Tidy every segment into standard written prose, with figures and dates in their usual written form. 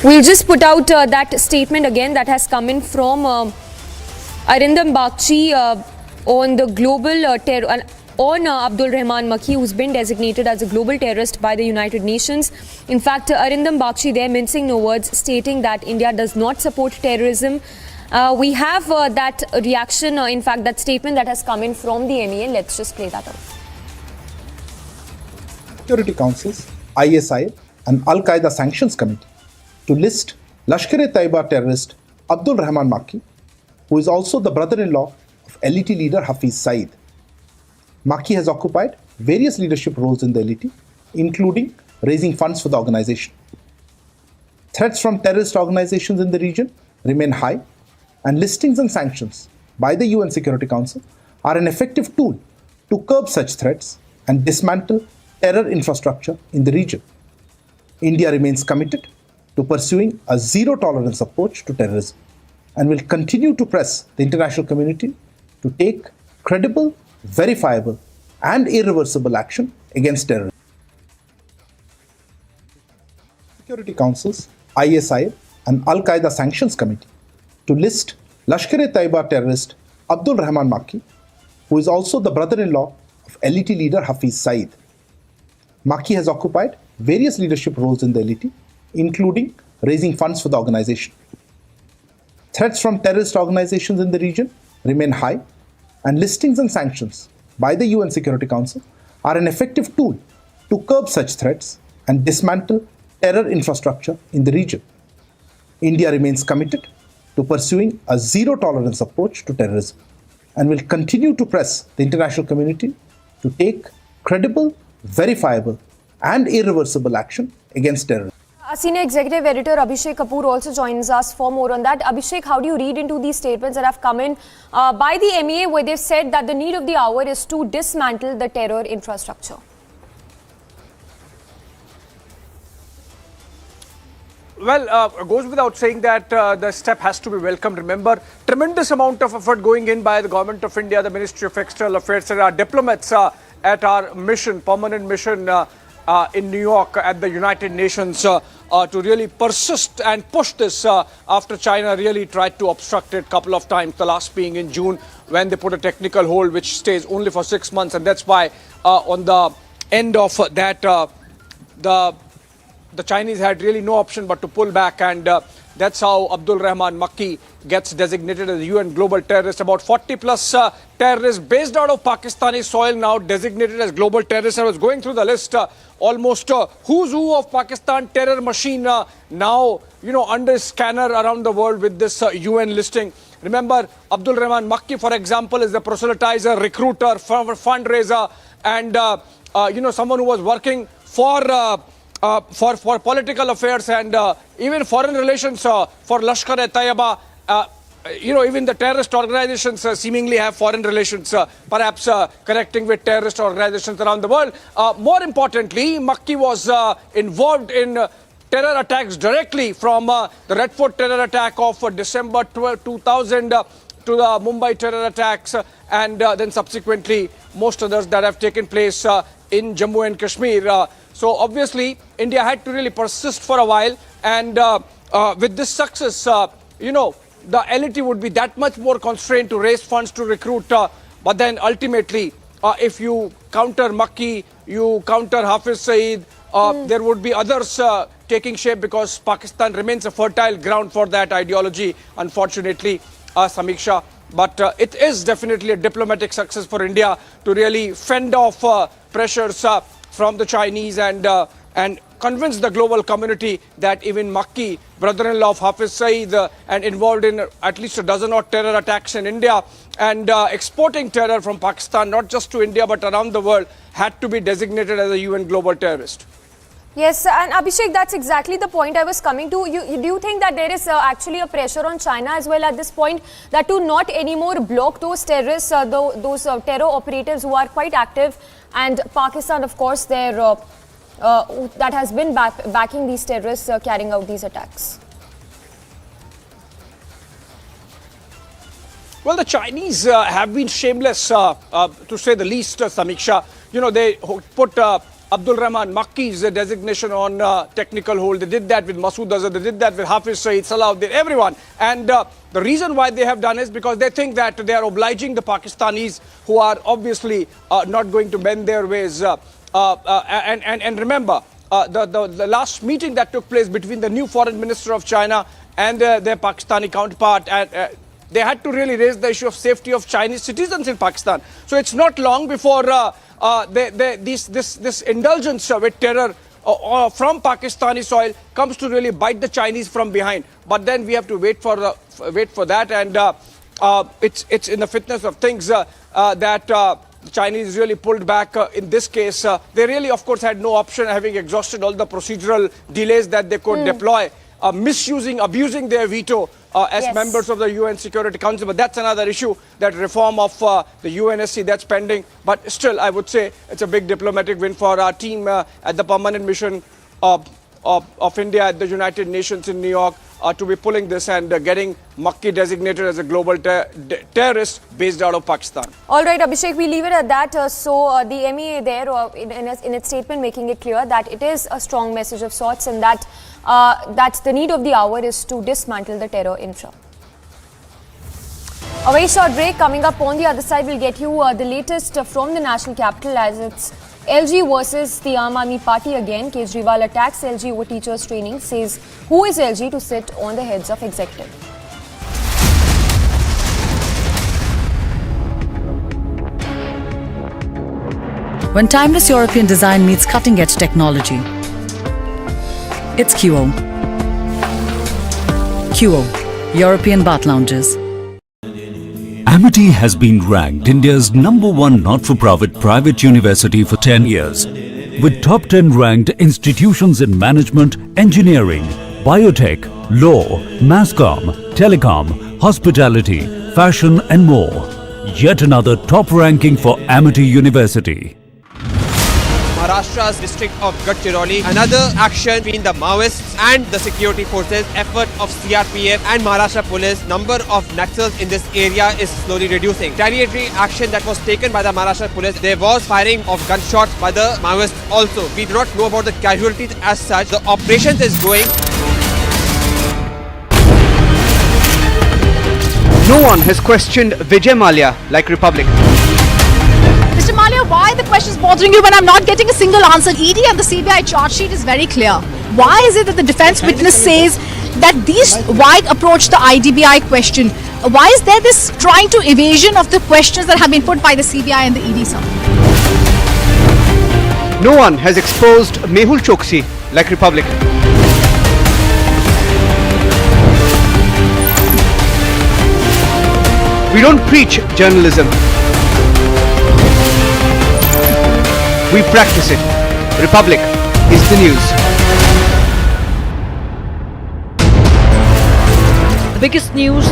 We'll just put out that statement again that has come in from Arindam Bakshi on the global terror. On Abdul Maki, who's been designated as a global terrorist by the United Nations. In fact, Arindam Bakshi there mincing no words, stating that India does not support terrorism. We have that reaction, in fact, that statement that has come in from the MEA. Let's just play that out. Security Council's ISI and Al-Qaeda Sanctions Committee to list Lashkar-e-Taiba terrorist Abdul Maki, who is also the brother-in-law of LET leader Hafiz Saeed. Maki has occupied various leadership roles in the LET, including raising funds for the organization. Threats from terrorist organizations in the region remain high, and listings and sanctions by the UN Security Council are an effective tool to curb such threats and dismantle terror infrastructure in the region. India remains committed to pursuing a zero-tolerance approach to terrorism and will continue to press the international community to take credible, verifiable and irreversible action against terrorism. Security Council's ISI and Al-Qaeda Sanctions Committee to list Lashkar-e-Taiba terrorist Abdul Maki, who is also the brother-in-law of LET leader Hafiz Saeed. Maki has occupied various leadership roles in the LET, including raising funds for the organization. Threats from terrorist organizations in the region remain high, and listings and sanctions by the UN Security Council are an effective tool to curb such threats and dismantle terror infrastructure in the region. India remains committed to pursuing a zero-tolerance approach to terrorism and will continue to press the international community to take credible, verifiable and irreversible action against terrorism. Senior Executive Editor Abhishek Kapoor also joins us for more on that. Abhishek, how do you read into these statements that have come in by the MEA, where they've said that the need of the hour is to dismantle the terror infrastructure? Well, it goes without saying that the step has to be welcomed. Remember, tremendous amount of effort going in by the Government of India, the Ministry of External Affairs, and our diplomats at our mission, permanent mission in New York at the United Nations to really persist and push this after China really tried to obstruct it a couple of times, the last being in June when they put a technical hold which stays only for 6 months, and that's why on the end of that the Chinese had really no option but to pull back, and that's how Abdul Maki gets designated as a UN global terrorist. About 40 plus terrorists based out of Pakistani soil now designated as global terrorists. I was going through the list, almost who's who of Pakistan terror machine now, under scanner around the world with this UN listing. Remember, Abdul Maki, for example, is the proselytizer, recruiter, fundraiser, and someone who was working for political affairs and even foreign relations for Lashkar-e-Taiba. Even the terrorist organizations seemingly have foreign relations, perhaps connecting with terrorist organizations around the world. More importantly, Makki was involved in terror attacks directly from the Red Fort terror attack of December 12, 2000 to the Mumbai terror attacks, and then subsequently most others that have taken place in Jammu and Kashmir. So obviously, India had to really persist for a while, and with this success, the LET would be that much more constrained to raise funds to recruit. But then ultimately, if you counter Makki, you counter Hafiz Saeed, there would be others taking shape, because Pakistan remains a fertile ground for that ideology, unfortunately, Samiksha. But it is definitely a diplomatic success for India to really fend off pressures from the Chinese and convince the global community that even Makki, brother-in-law of Hafiz Saeed, and involved in at least a dozen odd terror attacks in India and exporting terror from Pakistan, not just to India but around the world, had to be designated as a UN global terrorist. Yes, and Abhishek, that's exactly the point I was coming to. Do you think that there is actually a pressure on China as well at this point, that to not anymore block those terrorists, those terror operatives who are quite active, and Pakistan, of course, that has been backing these terrorists carrying out these attacks? Well, the Chinese have been shameless, to say the least, Samiksha. They put Abdul Maki's designation on technical hold. They did that with Masood Azhar. They did that with Hafiz Saeed, Salahuddin, everyone. And the reason why they have done is because they think that they are obliging the Pakistanis, who are obviously not going to bend their ways. And remember, the last meeting that took place between the new foreign minister of China and their Pakistani counterpart, they had to really raise the issue of safety of Chinese citizens in Pakistan. So it's not long before this indulgence with terror from Pakistani soil comes to really bite the Chinese from behind. But then we have to wait for that, and it's in the fitness of things that the Chinese really pulled back in this case. They really, of course, had no option, having exhausted all the procedural delays that they could deploy, abusing their veto as members of the UN Security Council. But that's another issue, that reform of the UNSC that's pending. But still, I would say it's a big diplomatic win for our team at the permanent mission of India at the United Nations in New York to be pulling this and getting Makki designated as a global terrorist based out of Pakistan. All right, Abhishek, we leave it at that. So the MEA there, in its statement, making it clear that it is a strong message of sorts, and that the need of the hour is to dismantle the terror infra. A very short break. Coming up on the other side, we'll get you the latest from the national capital, as it's LG versus the Aam Aadmi Party again. Kejriwal attacks LG over teachers' training, says who is LG to sit on the heads of executive. When timeless European design meets cutting-edge technology, it's QO. QO, European Bath Lounges. Amity has been ranked India's #1 not-for-profit private university for 10 years, with top 10 ranked institutions in management, engineering, biotech, law, masscom, telecom, hospitality, fashion and more. Yet another top ranking for Amity University. Maharashtra's district of Gadchiroli, another action between the Maoists and the security forces, effort of CRPF and Maharashtra police. Number of Naxals in this area is slowly reducing. Retaliatory action that was taken by the Maharashtra police, there was firing of gunshots by the Maoists also. We do not know about the casualties as such. The operations is going. No one has questioned Vijay Mallya like Republic. Mr. Mallya, why the question is bothering you when I'm not getting a single answer? ED and the CBI charge sheet is very clear. Why is it that the defense witness says that these White approached the IDBI question? Why is there this trying to evasion of the questions that have been put by the CBI and the ED, sir? No one has exposed Mehul Choksi like Republic. We don't preach journalism. We practice it. Republic is the news. The biggest news.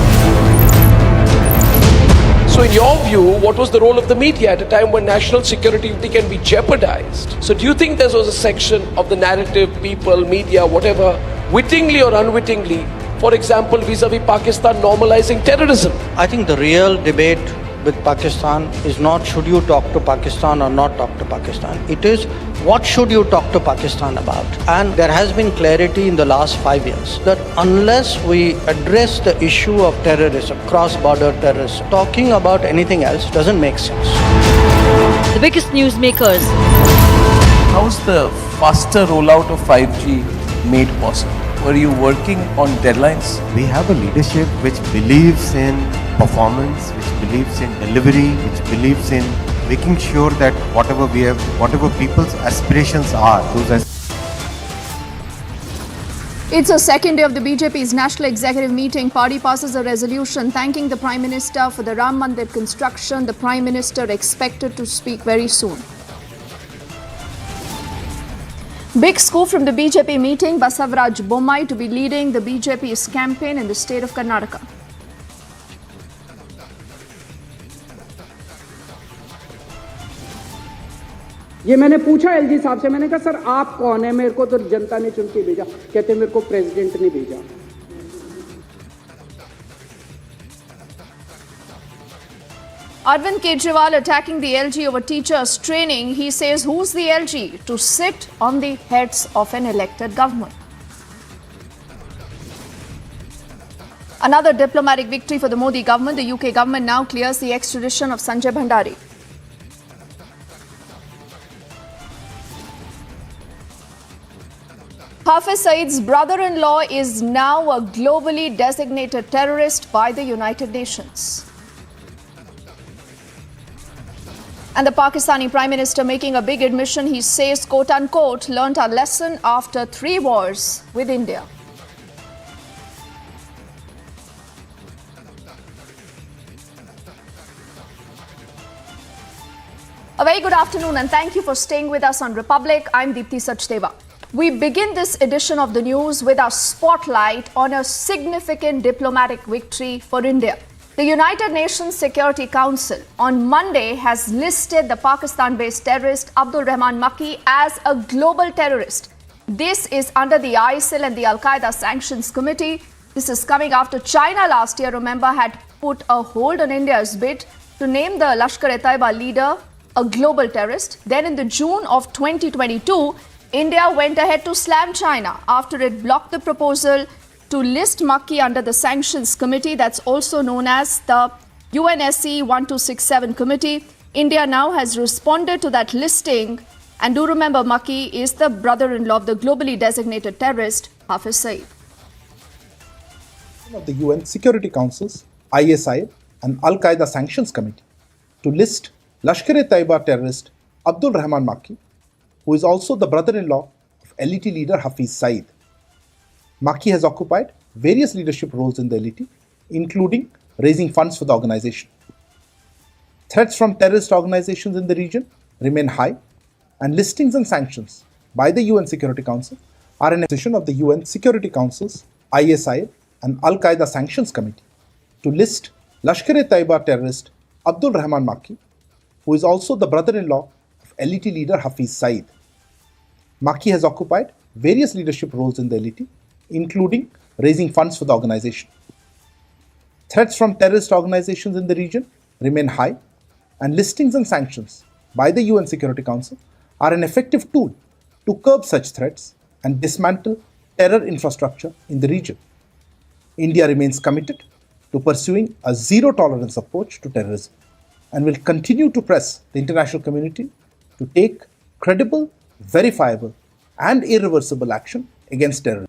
So in your view, what was the role of the media at a time when national security can be jeopardized? So do you think there was a section of the narrative, people, media, whatever, wittingly or unwittingly, for example, vis-a-vis Pakistan normalizing terrorism? I think the real debate with Pakistan is not should you talk to Pakistan or not talk to Pakistan. It is what should you talk to Pakistan about. And there has been clarity in the last 5 years that unless we address the issue of terrorism, cross-border terrorism, talking about anything else doesn't make sense. The biggest newsmakers. How's the faster rollout of 5G made possible? Were you working on deadlines? We have a leadership which believes in performance, which believes in delivery, which believes in making sure that whatever we have, whatever people's aspirations are, those It's the second day of the BJP's National Executive Meeting. Party passes a resolution thanking the Prime Minister for the Ram Mandir construction. The Prime Minister expected to speak very soon. Big scoop from the BJP meeting, Basavaraj Bommai to be leading the BJP's campaign in the state of Karnataka. ये मैंने पूछा LG साहब से, मैंने कहा sir आप कौन है, मेरे को तो जनता ने चुन के भेजा, कहते मेरे को प्रेसिडेंट ने भेजा। Arvind Kejriwal attacking the LG over teachers' training. He says, who's the LG to sit on the heads of an elected government? Another diplomatic victory for the Modi government. The UK government now clears the extradition of Sanjay Bhandari. Hafiz Saeed's brother-in-law is now a globally designated terrorist by the United Nations. And the Pakistani Prime Minister making a big admission. He says, quote-unquote, learnt a lesson after 3 wars with India. A very good afternoon and thank you for staying with us on Republic. I'm Deepthi Sachdeva. We begin this edition of the news with our spotlight on a significant diplomatic victory for India. The United Nations Security Council on Monday has listed the Pakistan-based terrorist Abdul Maki as a global terrorist. This is under the ISIL and the Al-Qaeda Sanctions Committee. This is coming after China last year, remember, had put a hold on India's bid to name the Lashkar-e-Taiba leader a global terrorist. Then in the June of 2022, India went ahead to slam China after it blocked the proposal to list Maki under the Sanctions Committee, that's also known as the UNSC 1267 Committee. India now has responded to that listing. And do remember, Maki is the brother-in-law of the globally designated terrorist, Hafiz Saeed. Of the UN Security Council's ISI and Al-Qaeda Sanctions Committee to list Lashkar-e-Taiba terrorist Abdul Maki, who is also the brother-in-law of LET leader Hafiz Saeed. Maki has occupied various leadership roles in the LET, including raising funds for the organization. Threats from terrorist organizations in the region remain high, and listings and sanctions by the UN Security Council are an decision of the UN Security Council's ISI and Al-Qaeda Sanctions Committee to list Lashkar-e-Taiba terrorist Abdul Maki, who is also the brother-in-law of LET leader Hafiz Saeed. Maki has occupied various leadership roles in the LET, including raising funds for the organization. Threats from terrorist organizations in the region remain high, and listings and sanctions by the UN Security Council are an effective tool to curb such threats and dismantle terror infrastructure in the region. India remains committed to pursuing a zero-tolerance approach to terrorism and will continue to press the international community to take credible, verifiable, and irreversible action against terrorism.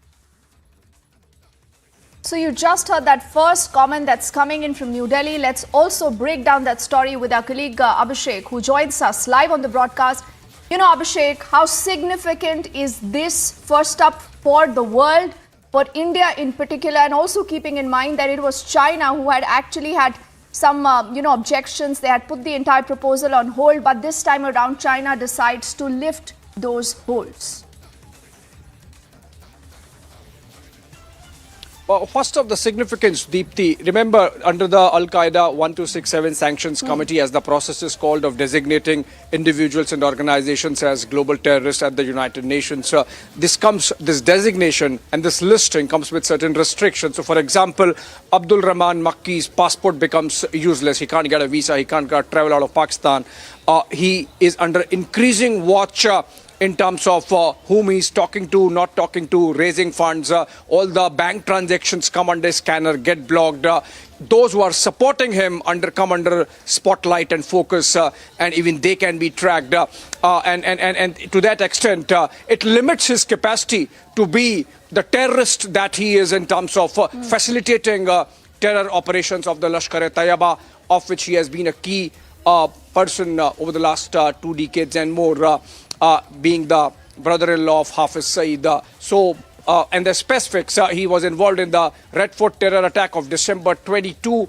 So you just heard that first comment that's coming in from New Delhi. Let's also break down that story with our colleague Abhishek, who joins us live on the broadcast. You know, Abhishek, how significant is this first up for the world, for India in particular, and also keeping in mind that it was China who had actually had some, objections. They had put the entire proposal on hold, but this time around, China decides to lift those holds. First of the significance, Deepthi, remember under the Al-Qaeda 1267 Sanctions Committee, as the process is called, of designating individuals and organizations as global terrorists at the United Nations, this designation and this listing comes with certain restrictions. So for example, Abdul Maki's passport becomes useless. He can't get a visa. He can't travel out of Pakistan. He is under increasing watch in terms of whom he's talking to, not talking to, raising funds. All the bank transactions come under scanner, get blocked. Those who are supporting him come under spotlight and focus, and even they can be tracked. And to that extent, it limits his capacity to be the terrorist that he is in terms of facilitating terror operations of the Lashkar-e-Taiba, of which he has been a key person over the last 2 decades and more. Being the brother-in-law of Hafiz Saeed. And the specifics, he was involved in the Red Fort terror attack of December 22,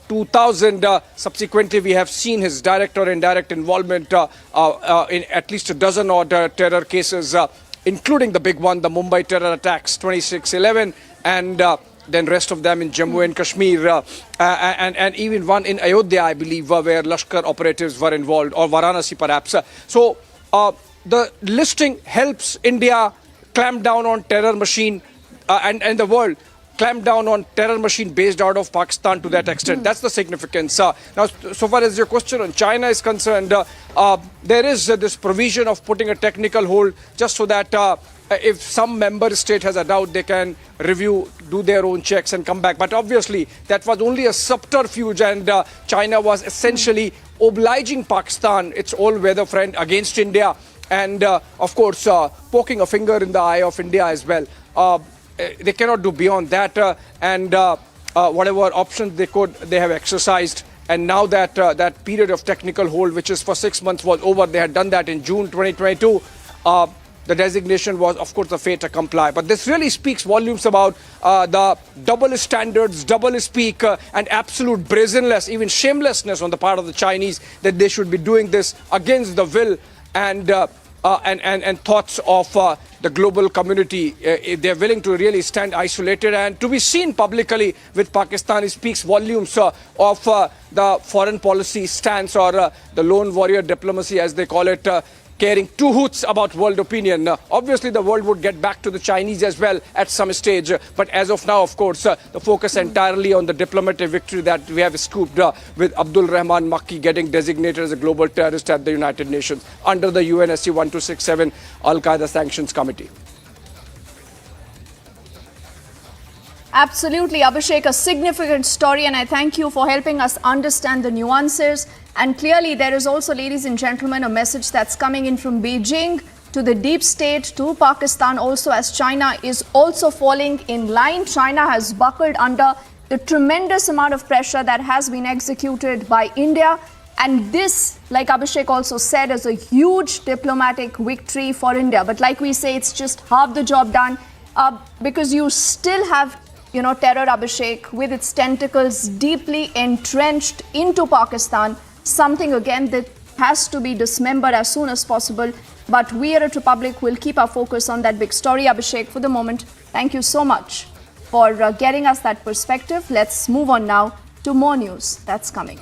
2000. Subsequently, we have seen his direct or indirect involvement in at least a dozen odd terror cases, including the big one, the Mumbai terror attacks, 26/11, and then rest of them in Jammu and Kashmir, and even one in Ayodhya, I believe, where Lashkar operatives were involved, or Varanasi perhaps. The listing helps India clamp down on terror machine and the world clamp down on terror machine based out of Pakistan to that extent. That's the significance. Now, so far as your question on China is concerned, there is this provision of putting a technical hold just so that if some member state has a doubt, they can review, do their own checks and come back. But obviously, that was only a subterfuge, and China was essentially obliging Pakistan, its all-weather friend, against India, and of course, poking a finger in the eye of India as well. They cannot do beyond that, and whatever options they could, they have exercised. And now that that period of technical hold, which is for 6 months, was over, they had done that in June 2022. The designation was, of course, the fate to comply. But this really speaks volumes about the double standards, double speak, and absolute brazenness, even shamelessness on the part of the Chinese, that they should be doing this against the will and thoughts of the global community. They're willing to really stand isolated, and to be seen publicly with Pakistan speaks volumes of the foreign policy stance, or the lone warrior diplomacy, as they call it, caring two hoots about world opinion. Obviously, the world would get back to the Chinese as well at some stage. But as of now, of course, the focus entirely on the diplomatic victory that we have scooped with Abdul Maki getting designated as a global terrorist at the United Nations under the UNSC 1267 Al-Qaeda Sanctions Committee. Absolutely, Abhishek, a significant story, and I thank you for helping us understand the nuances. And clearly, there is also, ladies and gentlemen, a message that's coming in from Beijing to the deep state, to Pakistan also, as China is also falling in line. China has buckled under the tremendous amount of pressure that has been executed by India. And this, like Abhishek also said, is a huge diplomatic victory for India. But like we say, it's just half the job done, because you still have terror, Abhishek, with its tentacles deeply entrenched into Pakistan, something again that has to be dismembered as soon as possible. But we at Republic will keep our focus on that big story. Abhishek, for the moment, thank you so much for getting us that perspective. Let's move on now to more news that's coming.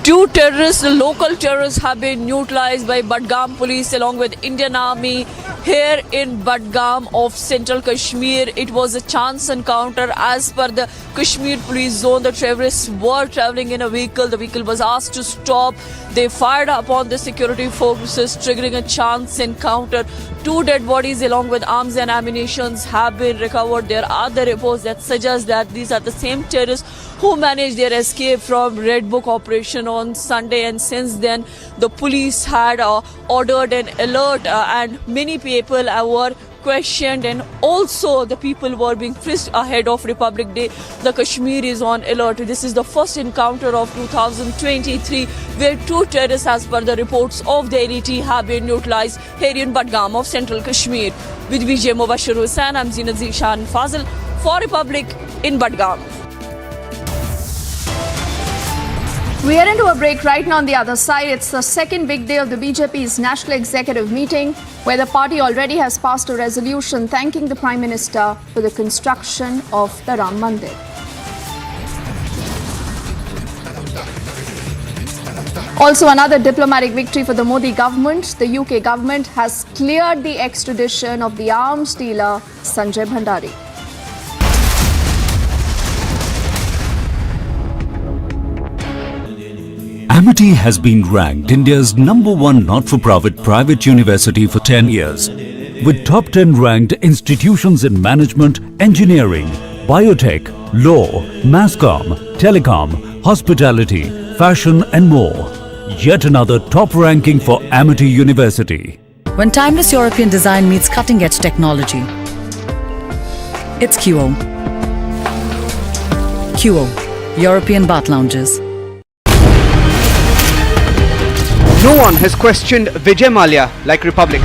Two terrorists, local terrorists, have been neutralized by Budgam police along with Indian Army here in Budgam of central Kashmir. It was a chance encounter. As per the Kashmir police zone, the terrorists were traveling in a vehicle. The vehicle was asked to stop. They fired upon the security forces, triggering a chance encounter. Two dead bodies along with arms and ammunition have been recovered. There are other reports that suggest that these are the same terrorists who managed their escape from Red Book operation on Sunday, and since then the police had ordered an alert, and many people were questioned, and also the people were being frisked ahead of Republic Day. The Kashmir is on alert. This is the first encounter of 2023 where two terrorists, as per the reports of the LET, have been neutralized here in Budgam of central Kashmir. With Vijay Mubashir Hussain, I'm Zinat Zishan Fazil for Republic in Budgam. We are into a break right now. On the other side, it's the second big day of the BJP's National Executive Meeting, where the party already has passed a resolution thanking the Prime Minister for the construction of the Ram Mandir. Also, another diplomatic victory for the Modi government. The UK government has cleared the extradition of the arms dealer Sanjay Bhandari. Amity has been ranked India's #1 not-for-profit private university for 10 years, with top 10 ranked institutions in management, engineering, biotech, law, masscom, telecom, hospitality, fashion and more. Yet another top ranking for Amity University. When timeless European design meets cutting-edge technology, it's QO. QO, European Bath Lounges. No one has questioned Vijay Mallya like Republic.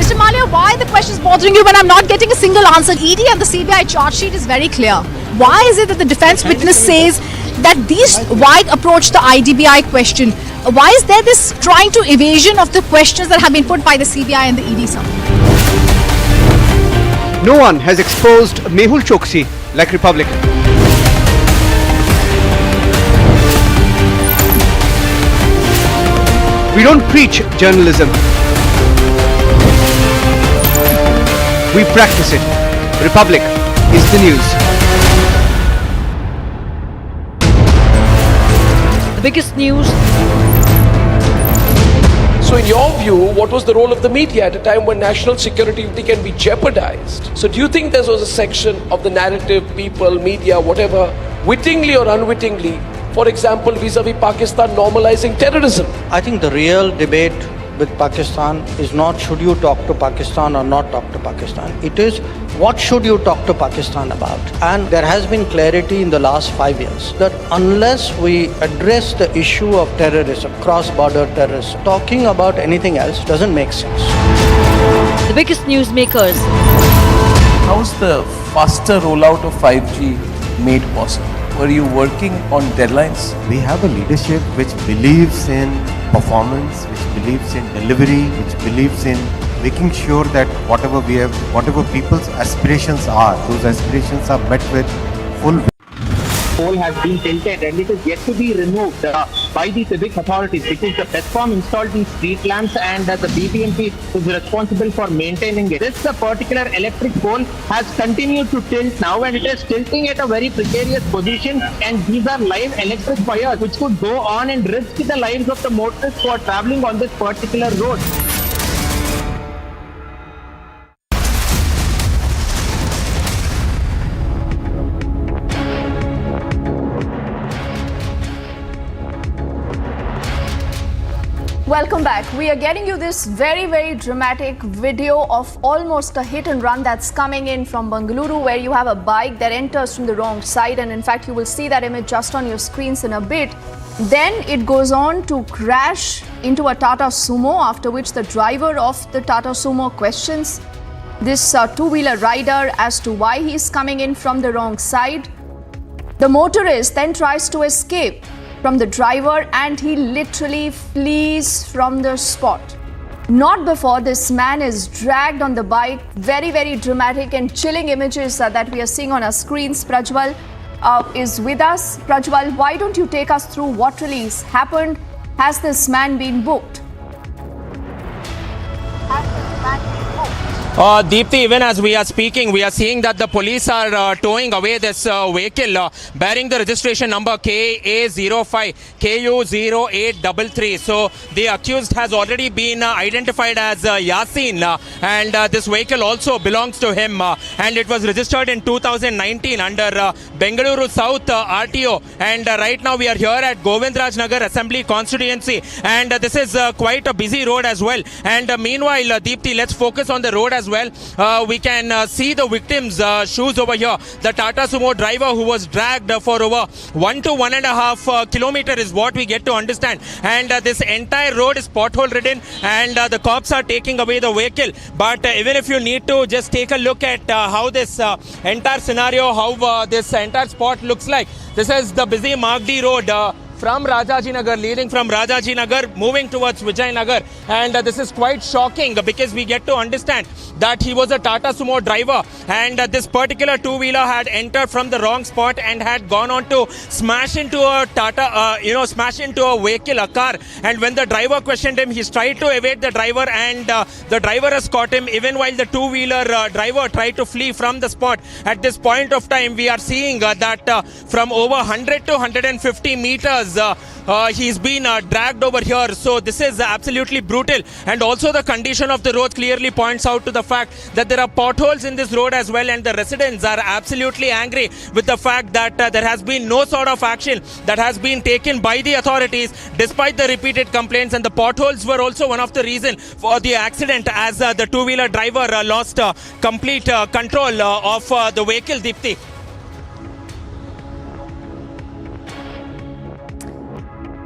Mr. Mallya, why the question is bothering you when I'm not getting a single answer? ED and the CBI charge sheet is very clear. Why is it that the defense witness says that these wide approach the IDBI question? Why is there this trying to evasion of the questions that have been put by the CBI and the ED, sir? No one has exposed Mehul Choksi like Republic. We don't preach journalism. We practice it. Republic is the news. The biggest news. So in your view, what was the role of the media at a time when national security can be jeopardized? So do you think there was a section of the narrative, people, media, whatever, wittingly or unwittingly, for example, vis-a-vis Pakistan normalizing terrorism? I think the real debate with Pakistan is not should you talk to Pakistan or not talk to Pakistan. It is what should you talk to Pakistan about. And there has been clarity in the last 5 years that unless we address the issue of terrorism, cross-border terrorism, talking about anything else doesn't make sense. The biggest newsmakers. How's the faster rollout of 5G made possible? Were you working on deadlines? We have a leadership which believes in performance, which believes in delivery, which believes in making sure that whatever people's aspirations are, those aspirations are met with full. Pole has been tilted and it is yet to be removed by the civic authorities because the PESCOM installed these street lamps and the BBMP is responsible for maintaining it. This particular electric pole has continued to tilt now and it is tilting at a very precarious position, and these are live electric wires which could go on and risk the lives of the motorists who are travelling on this particular road. Welcome back. We are getting you this very, very dramatic video of almost a hit and run that's coming in from Bengaluru, where you have a bike that enters from the wrong side, and in fact you will see that image just on your screens in a bit. Then it goes on to crash into a Tata Sumo, after which the driver of the Tata Sumo questions this two-wheeler rider as to why he's coming in from the wrong side. The motorist then tries to escape from the driver and he literally flees from the spot. Not before this man is dragged on the bike. Very, very dramatic and chilling images that we are seeing on our screens. Prajwal is with us. Prajwal, why don't you take us through what really happened? Has this man been booked? Deepti, even as we are speaking, we are seeing that the police are towing away this vehicle bearing the registration number KA05 KU0833. So the accused has already been identified as Yasin, and this vehicle also belongs to him, and it was registered in 2019 under Bengaluru South RTO, and right now we are here at Govindraj Nagar Assembly Constituency, and this is quite a busy road as well. And meanwhile, Deepti, let's focus on the road as well. We can see the victim's shoes over here. The Tata Sumo driver who was dragged for over 1 to 1.5 kilometer is what we get to understand. And this entire road is pothole ridden, and the cops are taking away the vehicle. But even if you need to just take a look at how this entire scenario, how this entire spot looks like. This is the busy Magdi road. From Rajaji Nagar, leading from Rajaji Nagar, moving towards Vijay Nagar. And this is quite shocking because we get to understand that he was a Tata Sumo driver, and this particular two-wheeler had entered from the wrong spot and had gone on to smash into a smash into a vehicle, a car. And when the driver questioned him, he tried to evade the driver, and the driver has caught him even while the two-wheeler driver tried to flee from the spot. At this point of time, we are seeing that from over 100 to 150 meters, he's been dragged over here. So this is absolutely brutal, and also the condition of the road clearly points out to the fact that there are potholes in this road as well, and the residents are absolutely angry with the fact that there has been no sort of action that has been taken by the authorities despite the repeated complaints. And the potholes were also one of the reasons for the accident, as the two-wheeler driver lost complete control of the vehicle. Deepti.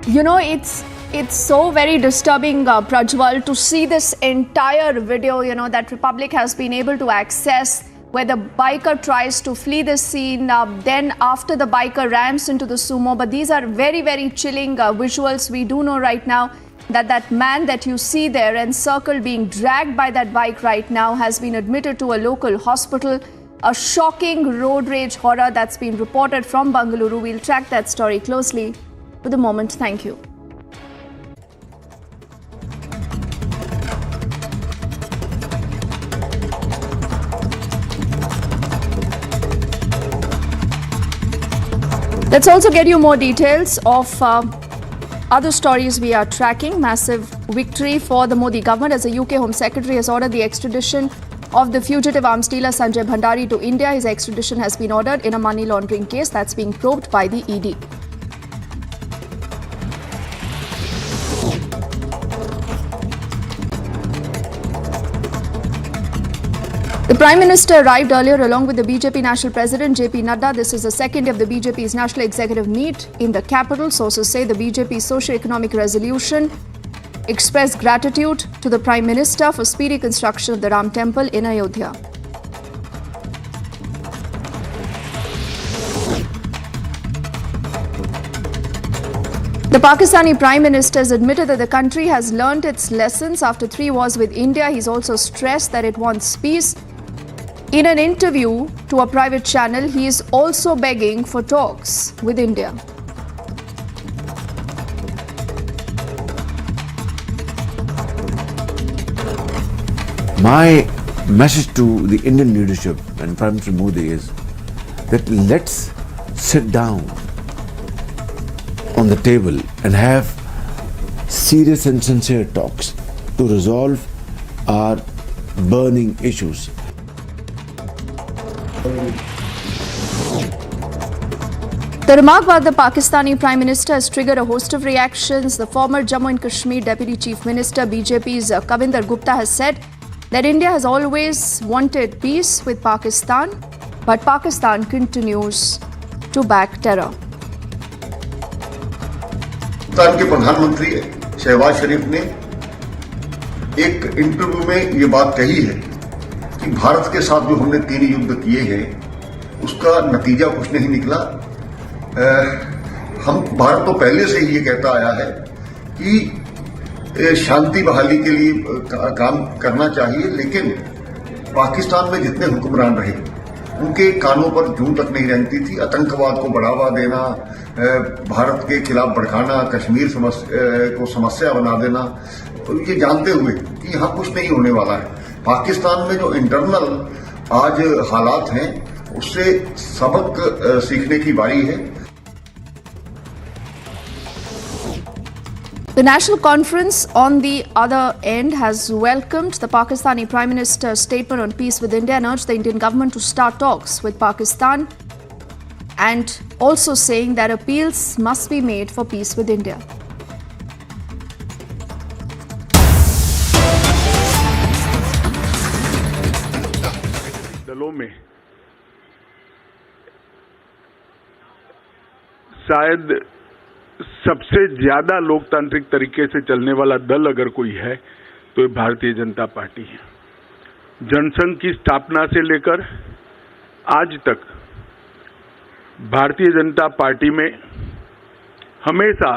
You know, it's so very disturbing, Prajwal, to see this entire video, you know, that Republic has been able to access, where the biker tries to flee the scene, then after the biker rams into the sumo. But these are very, very chilling visuals. We do know right now that that man that you see there encircled, being dragged by that bike right now, has been admitted to a local hospital. A shocking road rage horror that's been reported from Bengaluru. We'll track that story closely. For the moment, thank you. Let's also get you more details of other stories we are tracking. Massive victory for the Modi government as the UK Home Secretary has ordered the extradition of the fugitive arms dealer Sanjay Bhandari to India. His extradition has been ordered in a money laundering case that's being probed by the ED. The Prime Minister arrived earlier along with the BJP National President JP Nadda. This is the second day of the BJP's National Executive Meet in the capital. Sources say the BJP's socio-economic resolution expressed gratitude to the Prime Minister for speedy construction of the Ram Temple in Ayodhya. The Pakistani Prime Minister has admitted that the country has learnt its lessons after 3 wars with India. He's also stressed that it wants peace. In an interview to a private channel, he is also begging for talks with India. My message to the Indian leadership and Prime Minister Modi is that let's sit down on the table and have serious and sincere talks to resolve our burning issues. The remark by the Pakistani Prime Minister has triggered a host of reactions. The former Jammu and Kashmir Deputy Chief Minister, BJP's Kavinder Gupta, has said that India has always wanted peace with Pakistan, but Pakistan continues to back terror. Pakistan के प्रधानमंत्री शहबाज शरीफ ने एक interview में ये बात कही है कि भारत के साथ जो हमने 3 युद्ध किए हैं उसका नतीजा कुछ नहीं निकला। हम भारत तो पहले से ही ये कहता आया है कि शांति बहाली के लिए काम करना चाहिए, लेकिन पाकिस्तान में जितने हुक्मरान रहे उनके कानों पर जूं तक नहीं रेंगती थी। आतंकवाद को बढ़ावा देना, भारत के खिलाफ भड़काना, कश्मीर को समस्या बना देना, तो ये जानते हुए कि यहाँ कुछ नहीं होने वाला है। पाकिस्तान में जो इंटरनल आज हालात हैं उससे सबक सीखने की बारी है। The National Conference, on the other end, has welcomed the Pakistani Prime Minister's statement on peace with India and urged the Indian government to start talks with Pakistan, and also saying that appeals must be made for peace with India. दलों में शायद सबसे ज्यादा लोकतांत्रिक तरीके से चलने वाला दल अगर कोई है तो ये भारतीय जनता पार्टी है। जनसंघ की स्थापना से लेकर आज तक भारतीय जनता पार्टी में हमेशा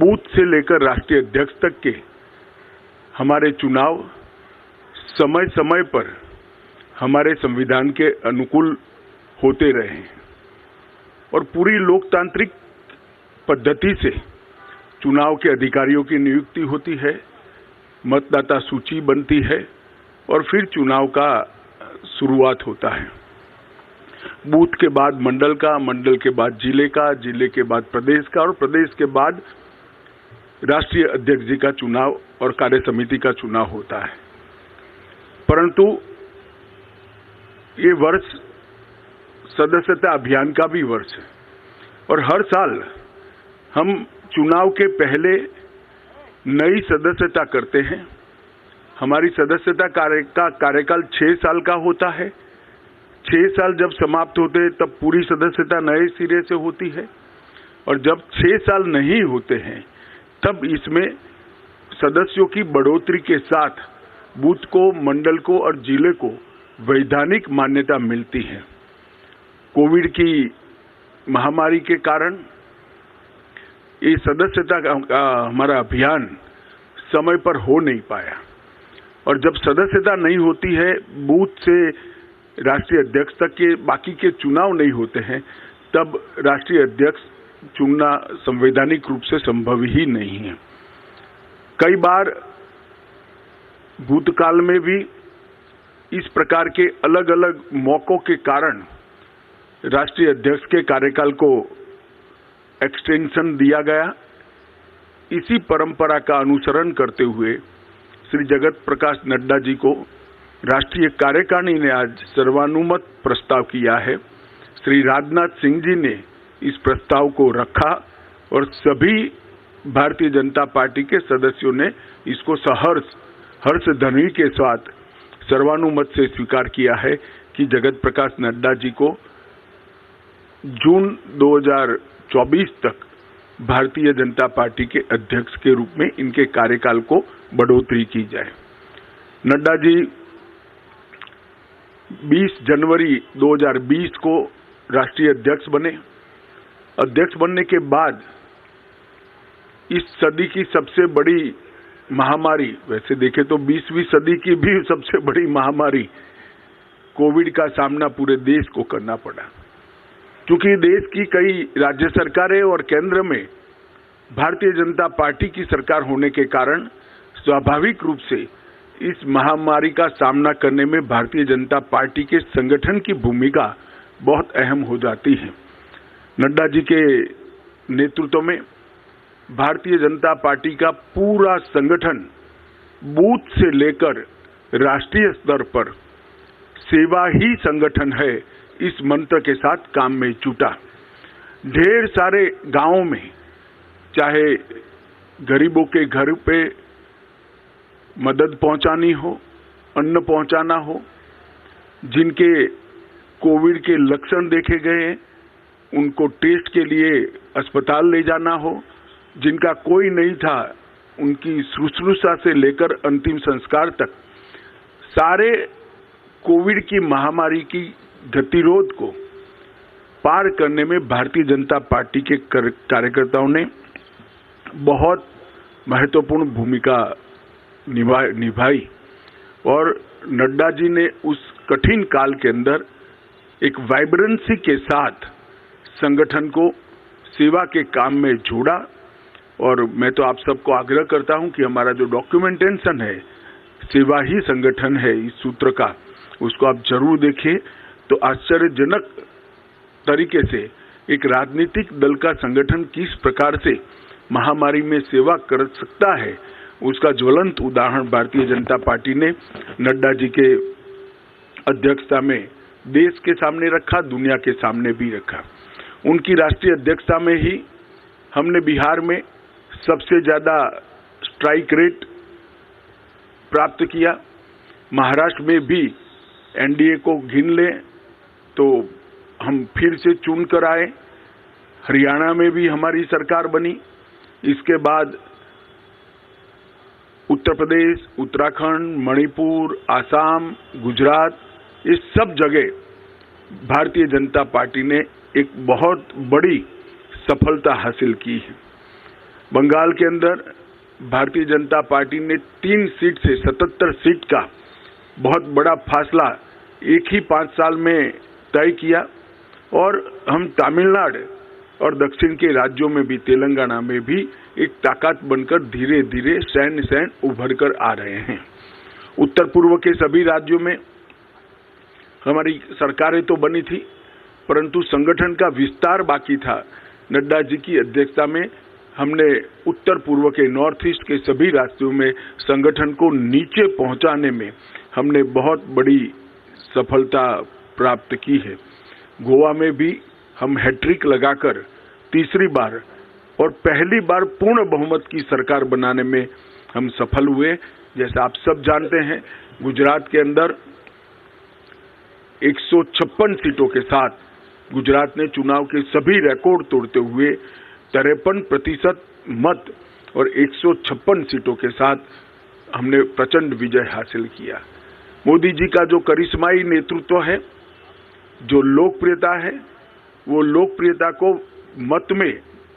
बूथ से लेकर राष्ट्रीय अध्यक्ष तक के हमारे चुनाव समय समय पर हमारे संविधान के अनुकूल होते रहे हैं और पूरी लोकतांत्रिक पद्धति से चुनाव के अधिकारियों की नियुक्ति होती है, मतदाता सूची बनती है और फिर चुनाव का शुरुआत होता है। बूथ के बाद मंडल का, मंडल के बाद जिले का, जिले के बाद प्रदेश का और प्रदेश के बाद राष्ट्रीय अध्यक्ष जी का चुनाव और कार्य समिति का चुनाव होता है। परंतु ये वर्ष सदस्यता अभियान का भी वर्ष है और हर साल हम चुनाव के पहले नई सदस्यता करते हैं। हमारी सदस्यता कार्यकाल 6 साल का होता है। 6 साल जब समाप्त होते हैं तब पूरी सदस्यता नए सिरे से होती है और जब 6 साल नहीं होते हैं तब इसमें सदस्यों की बढ़ोतरी के साथ बूथ को, मंडल को और जिले को वैधानिक मान्यता मिलती है। कोविड की महामारी के कारण ये सदस्यता का हमारा अभियान समय पर हो नहीं पाया और जब सदस्यता नहीं होती है, बूथ से राष्ट्रीय अध्यक्ष तक के बाकी के चुनाव नहीं होते हैं, तब राष्ट्रीय अध्यक्ष चुनना संवैधानिक रूप से संभव ही नहीं है। कई बार भूतकाल में भी इस प्रकार के अलग अलग मौकों के कारण राष्ट्रीय अध्यक्ष के कार्यकाल को एक्सटेंशन दिया गया। इसी परंपरा का अनुसरण करते हुए श्री जगत प्रकाश नड्डा जी को राष्ट्रीय कार्यकारिणी ने आज सर्वानुमत प्रस्ताव किया है। श्री राजनाथ सिंह जी ने इस प्रस्ताव को रखा और सभी भारतीय जनता पार्टी के सदस्यों ने इसको हर्ष ध्वनि के साथ सर्वानुमत से स्वीकार किया है कि जगत प्रकाश नड्डा जी को जून 2024 तक भारतीय जनता पार्टी के अध्यक्ष के रूप में इनके कार्यकाल को बढ़ोतरी की जाए। नड्डा जी 20 जनवरी 2020 को राष्ट्रीय अध्यक्ष बने। अध्यक्ष बनने के बाद इस सदी की सबसे बड़ी महामारी, वैसे देखें तो 20वीं सदी की भी सबसे बड़ी महामारी कोविड का सामना पूरे देश को करना पड़ा, क्योंकि देश की कई राज्य सरकारें और केंद्र में भारतीय जनता पार्टी की सरकार होने के कारण स्वाभाविक रूप से इस महामारी का सामना करने में भारतीय जनता पार्टी के संगठन की भूमिका बहुत अहम हो जाती है। नड्डा जी के नेतृत्व में भारतीय जनता पार्टी का पूरा संगठन बूथ से लेकर राष्ट्रीय स्तर पर सेवा ही संगठन है, इस मंत्र के साथ काम में जुटा। ढेर सारे गांवों में चाहे गरीबों के घर पे मदद पहुंचानी हो, अन्न पहुंचाना हो, जिनके कोविड के लक्षण देखे गए उनको टेस्ट के लिए अस्पताल ले जाना हो, जिनका कोई नहीं था उनकी शुश्रूषा से लेकर अंतिम संस्कार तक सारे कोविड की महामारी की गतिरोध को पार करने में भारतीय जनता पार्टी के कार्यकर्ताओं ने बहुत महत्वपूर्ण भूमिका निभाई और नड्डा जी ने उस कठिन काल के अंदर एक वाइब्रेंसी के साथ संगठन को सेवा के काम में जोड़ा। और मैं तो आप सबको आग्रह करता हूं कि हमारा जो डॉक्यूमेंटेशन है, सेवा ही संगठन है, इस सूत्र का, उसको आप जरूर देखें। तो आश्चर्यजनक तरीके से एक राजनीतिक दल का संगठन किस प्रकार से महामारी में सेवा कर सकता है, उसका ज्वलंत उदाहरण भारतीय जनता पार्टी ने नड्डा जी के अध्यक्षता में देश के सामने रखा, दुनिया के सामने भी रखा। उनकी राष्ट्रीय अध्यक्षता में ही हमने बिहार में सबसे ज्यादा स्ट्राइक रेट प्राप्त किया। महाराष्ट्र में भी एनडीए को गिन लें तो हम फिर से चुन कर आए। हरियाणा में भी हमारी सरकार बनी। इसके बाद उत्तर प्रदेश, उत्तराखंड, मणिपुर, आसाम, गुजरात, इस सब जगह भारतीय जनता पार्टी ने एक बहुत बड़ी सफलता हासिल की है। बंगाल के अंदर भारतीय जनता पार्टी ने 3 सीट से 77 सीट का बहुत बड़ा फासला एक ही 5 साल में तय किया और हम तमिलनाडु और दक्षिण के राज्यों में भी, तेलंगाना में भी एक ताकत बनकर धीरे धीरे सैन उभर कर आ रहे हैं। उत्तर पूर्व के सभी राज्यों में हमारी सरकारें तो बनी थी, परंतु संगठन का विस्तार बाकी था। नड्डा जी की अध्यक्षता में हमने उत्तर पूर्व के नॉर्थ ईस्ट के सभी राज्यों में संगठन को नीचे पहुंचाने में हमने बहुत बड़ी सफलता प्राप्त की है। गोवा में भी हम हैट्रिक लगाकर तीसरी बार और पहली बार पूर्ण बहुमत की सरकार बनाने में हम सफल हुए। जैसा आप सब जानते हैं, गुजरात के अंदर 156 सीटों के साथ गुजरात ने चुनाव के सभी रिकॉर्ड तोड़ते हुए 53% मत और 156 सीटों के साथ हमने प्रचंड विजय हासिल किया। मोदी जी का जो करिश्माई नेतृत्व है, जो लोकप्रियता है, वो लोकप्रियता को मत में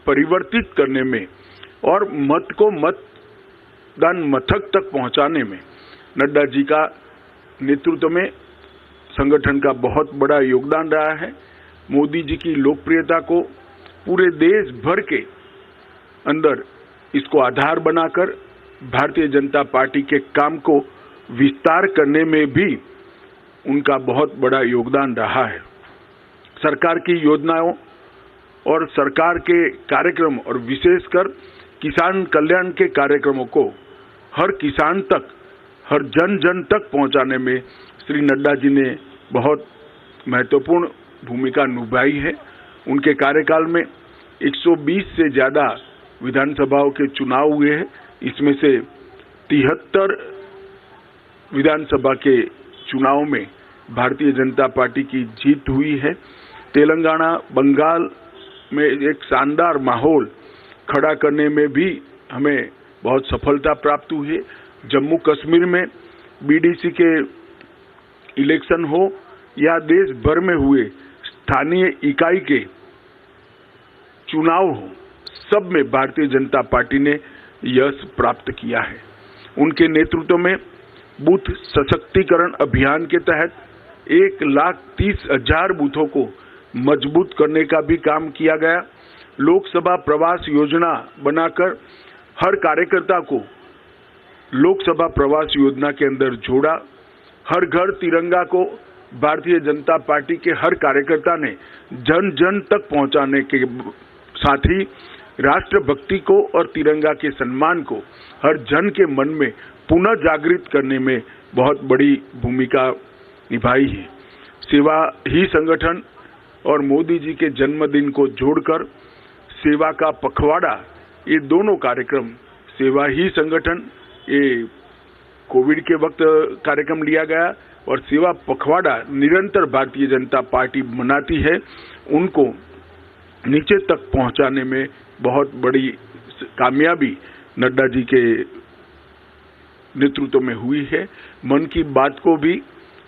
परिवर्तित करने में और मत को मतदान मथक तक पहुंचाने में नड्डा जी का नेतृत्व में संगठन का बहुत बड़ा योगदान रहा है। मोदी जी की लोकप्रियता को पूरे देश भर के अंदर इसको आधार बनाकर भारतीय जनता पार्टी के काम को विस्तार करने में भी उनका बहुत बड़ा योगदान रहा है। सरकार की योजनाओं और सरकार के कार्यक्रम और विशेषकर किसान कल्याण के कार्यक्रमों को हर किसान तक, हर जन जन तक पहुंचाने में श्री नड्डा जी ने बहुत महत्वपूर्ण भूमिका निभाई है। उनके कार्यकाल में 120 से ज्यादा विधानसभाओं के चुनाव हुए हैं। इसमें से 73 विधानसभा के चुनाव में भारतीय जनता पार्टी की जीत हुई है। तेलंगाना, बंगाल में एक शानदार माहौल खड़ा करने में भी हमें बहुत सफलता प्राप्त हुई है। जम्मू कश्मीर में बीडीसी के इलेक्शन हो या देश भर में हुए स्थानीय इकाई के चुनाव हो, सब में भारतीय जनता पार्टी ने यश प्राप्त किया है। उनके नेतृत्व में बूथ सशक्तिकरण अभियान के तहत 1,30,000 बूथों को मजबूत करने का भी काम किया गया। लोकसभा प्रवास योजना बनाकर हर कार्यकर्ता को लोकसभा प्रवास योजना के अंदर जोड़ा। हर घर तिरंगा को भारतीय जनता पार्टी के हर कार्यकर्ता ने जन जन तक पहुंचाने के साथ ही राष्ट्रभक्ति को और तिरंगा के सम्मान को हर जन के मन में पुनः जागृत करने में बहुत बड़ी भूमिका निभाई है। सेवा ही संगठन और मोदी जी के जन्मदिन को जोड़कर सेवा का पखवाड़ा, ये दोनों कार्यक्रम, सेवा ही संगठन ये कोविड के वक्त कार्यक्रम लिया गया और सेवा पखवाड़ा निरंतर भारतीय जनता पार्टी मनाती है, उनको नीचे तक पहुंचाने में बहुत बड़ी कामयाबी नड्डा जी के नेतृत्व में हुई है। मन की बात को भी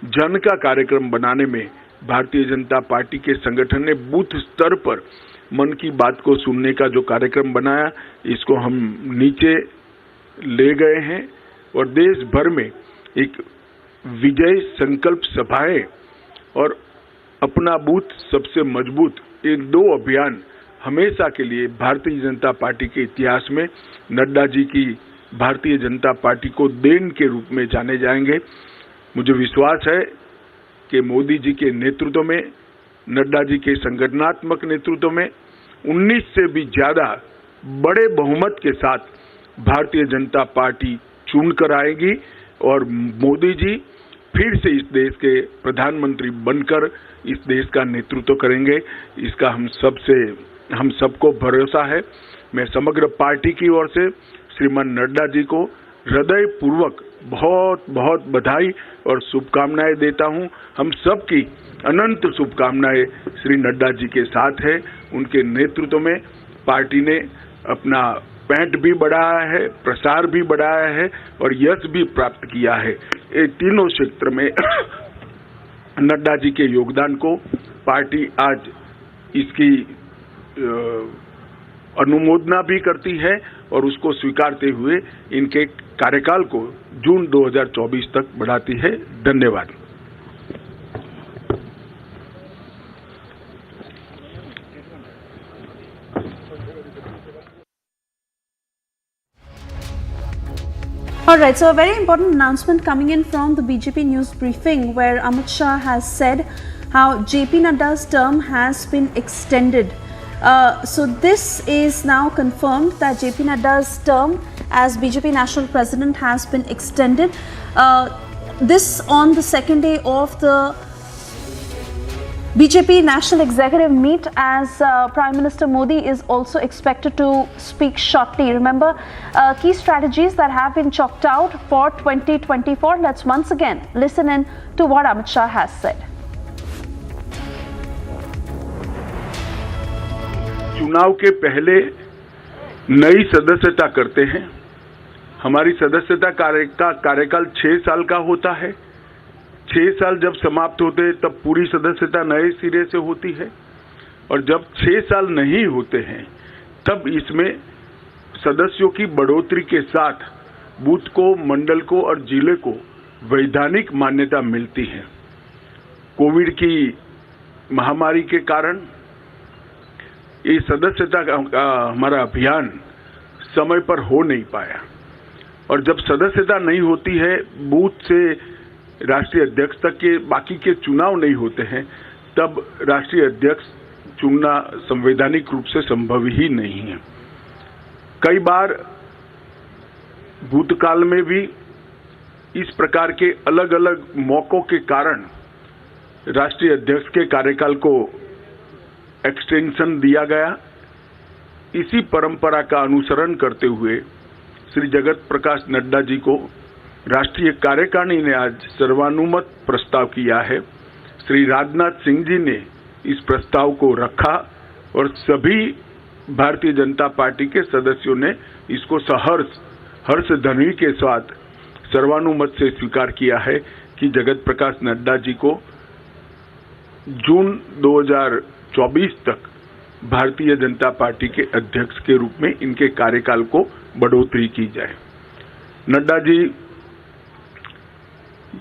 जन का कार्यक्रम बनाने में भारतीय जनता पार्टी के संगठन ने बूथ स्तर पर मन की बात को सुनने का जो कार्यक्रम बनाया, इसको हम नीचे ले गए हैं और देश भर में एक विजय संकल्प सभाएं और अपना बूथ सबसे मजबूत, ये 2 अभियान हमेशा के लिए भारतीय जनता पार्टी के इतिहास में नड्डा जी की भारतीय जनता पार्टी को देन के रूप में जाने जाएंगे। मुझे विश्वास है कि मोदी जी के नेतृत्व में, नड्डा जी के संगठनात्मक नेतृत्व में 19 से भी ज्यादा बड़े बहुमत के साथ भारतीय जनता पार्टी चुन कर आएगी और मोदी जी फिर से इस देश के प्रधानमंत्री बनकर इस देश का नेतृत्व करेंगे। इसका हम सबको भरोसा है। मैं समग्र पार्टी की ओर से श्रीमान नड्डा जी को हृदय पूर्वक बहुत बहुत बधाई और शुभकामनाएं देता हूं। हम सबकी अनंत शुभकामनाएं श्री नड्डा जी के साथ है। उनके नेतृत्व में पार्टी ने अपना पैंट भी बढ़ाया है, प्रसार भी बढ़ाया है और यश भी प्राप्त किया है। ये तीनों क्षेत्र में नड्डा जी के योगदान को पार्टी आज इसकी अनुमोदना भी करती है और उसको स्वीकारते हुए इनके कार्यकाल को जून 2024 तक बढ़ाती है। धन्यवाद। Alright, so a very important announcement coming in from the BJP news briefing where Amit Shah has said how JP Nadda's term has been extended. So this is now confirmed that JP Nadda's term as BJP National President has been extended. This on the second day of the BJP National Executive Meet, as Prime Minister Modi is also expected to speak shortly. Remember, key strategies that have been chalked out for 2024. Let's once again listen in to what Amit Shah has said. चुनाव के पहले नई सदस्यता करते हैं। हमारी सदस्यता कार्यकाल 6 साल का होता है। 6 साल जब समाप्त होते हैं तब पूरी सदस्यता नए सिरे से होती है और जब 6 साल नहीं होते हैं तब इसमें सदस्यों की बढ़ोतरी के साथ बूथ को, मंडल को और जिले को वैधानिक मान्यता मिलती है। कोविड की महामारी के कारण ये सदस्यता का हमारा अभियान समय पर हो नहीं पाया और जब सदस्यता नहीं होती है, बूथ से राष्ट्रीय अध्यक्ष तक के बाकी के चुनाव नहीं होते हैं, तब राष्ट्रीय अध्यक्ष चुनना संवैधानिक रूप से संभव ही नहीं है। कई बार भूतकाल में भी इस प्रकार के अलग अलग मौकों के कारण राष्ट्रीय अध्यक्ष के कार्यकाल को एक्सटेंशन दिया गया। इसी परंपरा का अनुसरण करते हुए श्री जगत प्रकाश नड्डा जी को राष्ट्रीय कार्यकारिणी ने आज सर्वानुमत प्रस्ताव किया है। श्री राजनाथ सिंह जी ने इस प्रस्ताव को रखा और सभी भारतीय जनता पार्टी के सदस्यों ने इसको हर्ष ध्वनि के साथ सर्वानुमत से स्वीकार किया है कि जगत प्रकाश नड्डा जी को जून 2024 तक भारतीय जनता पार्टी के अध्यक्ष के रूप में इनके कार्यकाल को बढ़ोतरी की जाए। नड्डा जी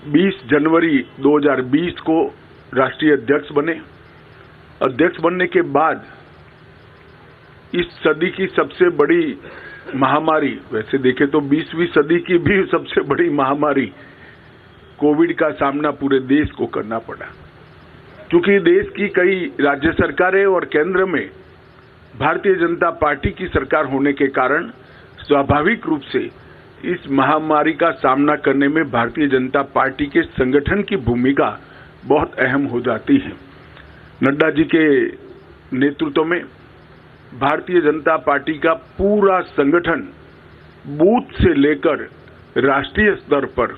20 जनवरी 2020 को राष्ट्रीय अध्यक्ष बने। अध्यक्ष बनने के बाद इस सदी की सबसे बड़ी महामारी, वैसे देखें तो 20वीं सदी की भी सबसे बड़ी महामारी कोविड का सामना पूरे देश को करना पड़ा। क्योंकि देश की कई राज्य सरकारें और केंद्र में भारतीय जनता पार्टी की सरकार होने के कारण स्वाभाविक रूप से इस महामारी का सामना करने में भारतीय जनता पार्टी के संगठन की भूमिका बहुत अहम हो जाती है। नड्डा जी के नेतृत्व में भारतीय जनता पार्टी का पूरा संगठन बूथ से लेकर राष्ट्रीय स्तर पर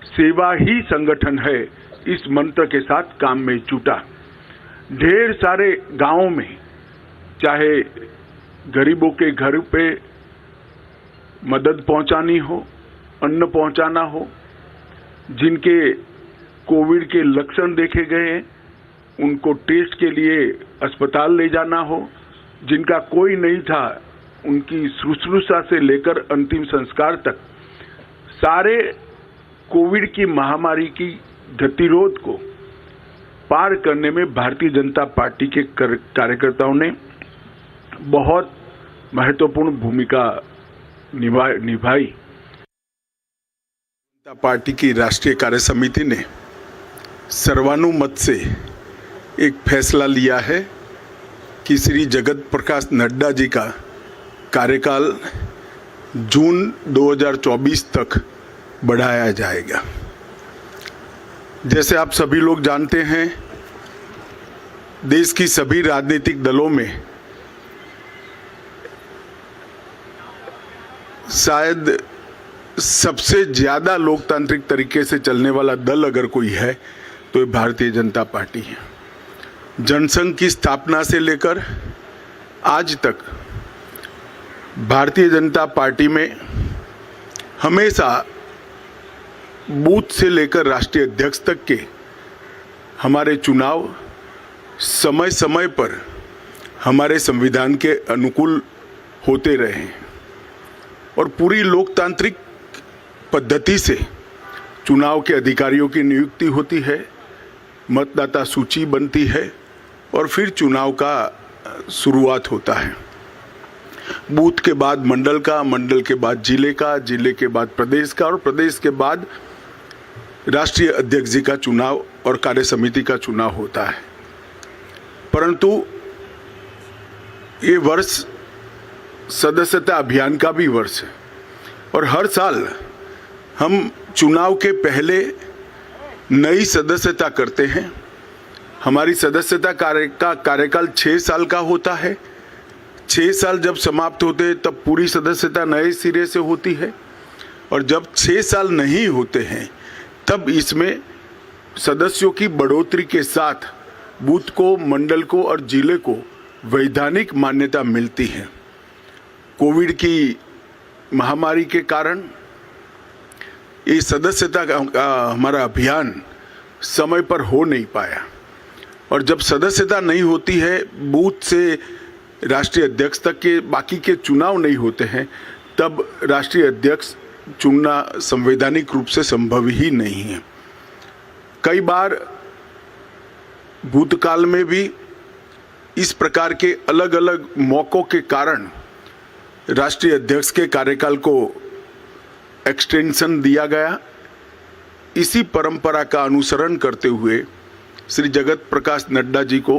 सेवा ही संगठन है, इस मंत्र के साथ काम में जुटा। ढेर सारे गांवों में चाहे गरीबों के घर पे मदद पहुंचानी हो, अन्न पहुंचाना हो, जिनके कोविड के लक्षण देखे गए हैं उनको टेस्ट के लिए अस्पताल ले जाना हो, जिनका कोई नहीं था उनकी शुश्रूषा से लेकर अंतिम संस्कार तक सारे कोविड की महामारी की गतिरोध को पार करने में भारतीय जनता पार्टी के कार्यकर्ताओं ने बहुत महत्वपूर्ण भूमिका निभाई। जनता पार्टी की राष्ट्रीय कार्य समिति ने सर्वानुमत से एक फैसला लिया है कि श्री जगत प्रकाश नड्डा जी का कार्यकाल जून 2024 तक बढ़ाया जाएगा। जैसे आप सभी लोग जानते हैं, देश की सभी राजनीतिक दलों में शायद सबसे ज्यादा लोकतांत्रिक तरीके से चलने वाला दल अगर कोई है तो ये भारतीय जनता पार्टी है। जनसंघ की स्थापना से लेकर आज तक भारतीय जनता पार्टी में हमेशा बूथ से लेकर राष्ट्रीय अध्यक्ष तक के हमारे चुनाव समय समय पर हमारे संविधान के अनुकूल होते रहे हैं और पूरी लोकतांत्रिक पद्धति से चुनाव के अधिकारियों की नियुक्ति होती है, मतदाता सूची बनती है और फिर चुनाव का शुरुआत होता है। बूथ के बाद मंडल का, मंडल के बाद जिले का, जिले के बाद प्रदेश का और प्रदेश के बाद राष्ट्रीय अध्यक्ष जी का चुनाव और कार्य समिति का चुनाव होता है। परंतु ये वर्ष सदस्यता अभियान का भी वर्ष है और हर साल हम चुनाव के पहले नई सदस्यता करते हैं। हमारी सदस्यता कार्यकाल 6 साल का होता है। 6 साल जब समाप्त होते हैं तब पूरी सदस्यता नए सिरे से होती है और जब 6 साल नहीं होते हैं तब इसमें सदस्यों की बढ़ोतरी के साथ बूथ को, मंडल को और जिले को वैधानिक मान्यता मिलती है। कोविड की महामारी के कारण ये सदस्यता का हमारा अभियान समय पर हो नहीं पाया और जब सदस्यता नहीं होती है, बूथ से राष्ट्रीय अध्यक्ष तक के बाकी के चुनाव नहीं होते हैं, तब राष्ट्रीय अध्यक्ष चुनना संवैधानिक रूप से संभव ही नहीं है। कई बार भूतकाल में भी इस प्रकार के अलग अलग मौकों के कारण राष्ट्रीय अध्यक्ष के कार्यकाल को एक्सटेंशन दिया गया। इसी परंपरा का अनुसरण करते हुए श्री जगत प्रकाश नड्डा जी को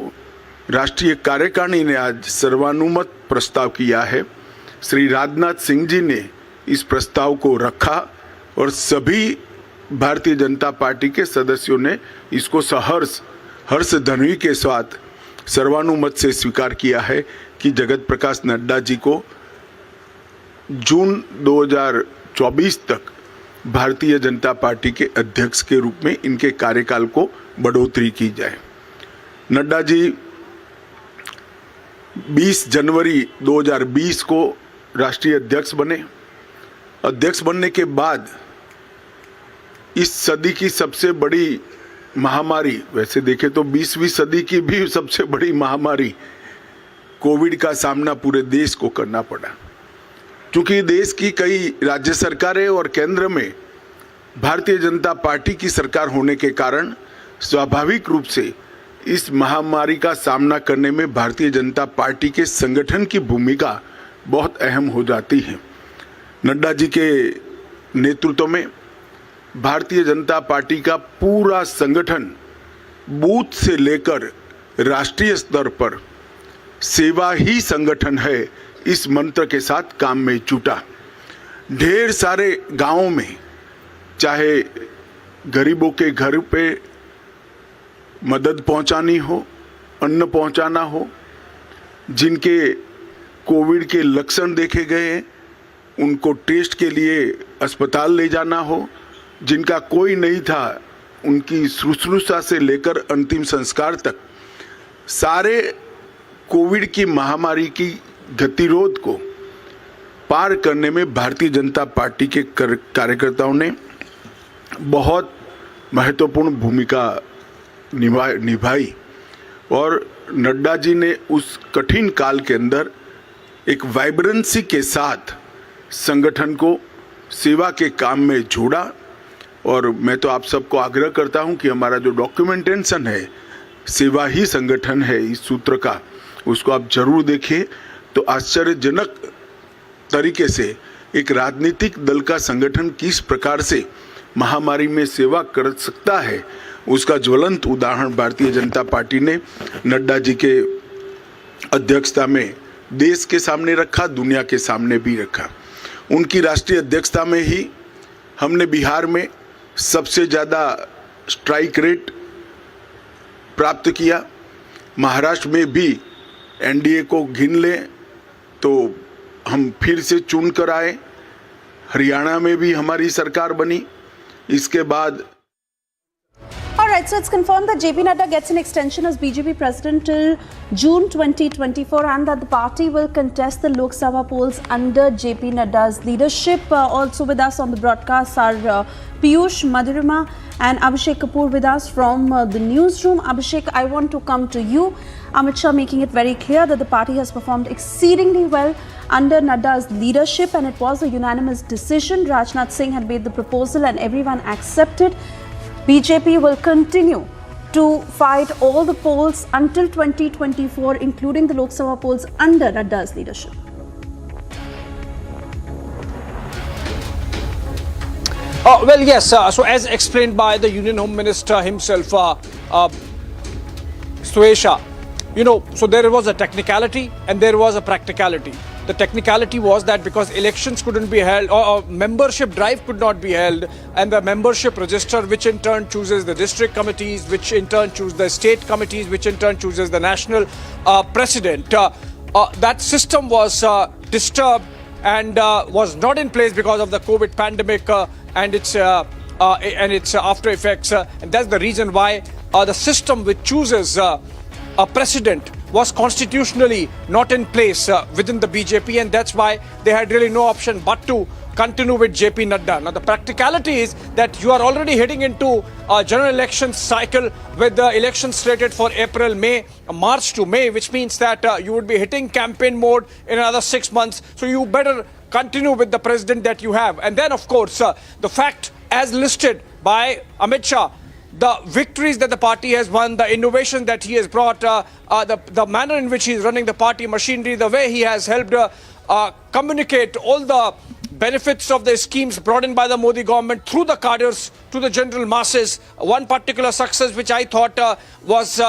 राष्ट्रीय कार्यकारिणी ने आज सर्वानुमत प्रस्ताव किया है। श्री राजनाथ सिंह जी ने इस प्रस्ताव को रखा और सभी भारतीय जनता पार्टी के सदस्यों ने इसको सहर्ष हर्ष ध्वनि के साथ सर्वानुमत से स्वीकार किया है कि जगत प्रकाश नड्डा जी को जून 2024 तक भारतीय जनता पार्टी के अध्यक्ष के रूप में इनके कार्यकाल को बढ़ोतरी की जाए। नड्डा जी 20 जनवरी 2020 को राष्ट्रीय अध्यक्ष बने। अध्यक्ष बनने के बाद इस सदी की सबसे बड़ी महामारी, वैसे देखें तो 20वीं सदी की भी सबसे बड़ी महामारी कोविड का सामना पूरे देश को करना पड़ा। क्योंकि देश की कई राज्य सरकारें और केंद्र में भारतीय जनता पार्टी की सरकार होने के कारण स्वाभाविक रूप से इस महामारी का सामना करने में भारतीय जनता पार्टी के संगठन की भूमिका बहुत अहम हो जाती है। नड्डा जी के नेतृत्व में भारतीय जनता पार्टी का पूरा संगठन बूथ से लेकर राष्ट्रीय स्तर पर सेवा ही संगठन है, इस मंत्र के साथ काम में जुटा। ढेर सारे गांवों में चाहे गरीबों के घर पे मदद पहुंचानी हो, अन्न पहुंचाना हो, जिनके कोविड के लक्षण देखे गए उनको टेस्ट के लिए अस्पताल ले जाना हो, जिनका कोई नहीं था उनकी शुश्रूषा से लेकर अंतिम संस्कार तक सारे कोविड की महामारी की गतिरोध को पार करने में भारतीय जनता पार्टी के कार्यकर्ताओं ने बहुत महत्वपूर्ण भूमिका निभाई और नड्डा जी ने उस कठिन काल के अंदर एक वाइब्रेंसी के साथ संगठन को सेवा के काम में जोड़ा। और मैं तो आप सबको आग्रह करता हूं कि हमारा जो डॉक्यूमेंटेशन है, सेवा ही संगठन है इस सूत्र का, उसको आप जरूर देखें। तो आश्चर्यजनक तरीके से एक राजनीतिक दल का संगठन किस प्रकार से महामारी में सेवा कर सकता है, उसका ज्वलंत उदाहरण भारतीय जनता पार्टी ने नड्डा जी के अध्यक्षता में देश के सामने रखा, दुनिया के सामने भी रखा। उनकी राष्ट्रीय अध्यक्षता में ही हमने बिहार में सबसे ज़्यादा स्ट्राइक रेट प्राप्त किया। महाराष्ट्र में भी एनडीए को गिन लें तो हम फिर से चुन कर आए। हरियाणा में भी हमारी सरकार बनी। इसके बाद All right, so it's confirmed that JP Nadda gets an extension as BJP president till June 2024 and that the party will contest the Lok Sabha polls under JP Nadda's leadership. Also with us on the broadcast are Piyush, Madhurima and Abhishek Kapoor with us from the newsroom. Abhishek, I want to come to you. Amit Shah making it very clear that the party has performed exceedingly well under Nadda's leadership and it was a unanimous decision. Rajnath Singh had made the proposal and everyone accepted. BJP will continue to fight all the polls until 2024, including the Lok Sabha polls under Nadda's leadership. Well, yes. So as explained by the Union Home Minister himself, Suesha, so there was a technicality and there was a practicality. The technicality was that because elections couldn't be held or membership drive could not be held and the membership register, which in turn chooses the district committees, which in turn choose the state committees, which in turn chooses the national president. That system was disturbed and was not in place because of the COVID pandemic and its after effects. And that's the reason why the system which chooses a president was constitutionally not in place within the BJP, and that's why they had really no option but to continue with JP Nadda. Now the practicality is that you are already heading into a general election cycle with the elections slated for April, May, March to May, which means that you would be hitting campaign mode in another 6 months. So you better continue with the president that you have. And then of course the fact as listed by Amit Shah, the victories that the party has won, the innovation that he has brought, the manner in which he is running the party machinery, the way he has helped communicate all the benefits of the schemes brought in by the Modi government through the cadres to the general masses. One particular success which I thought was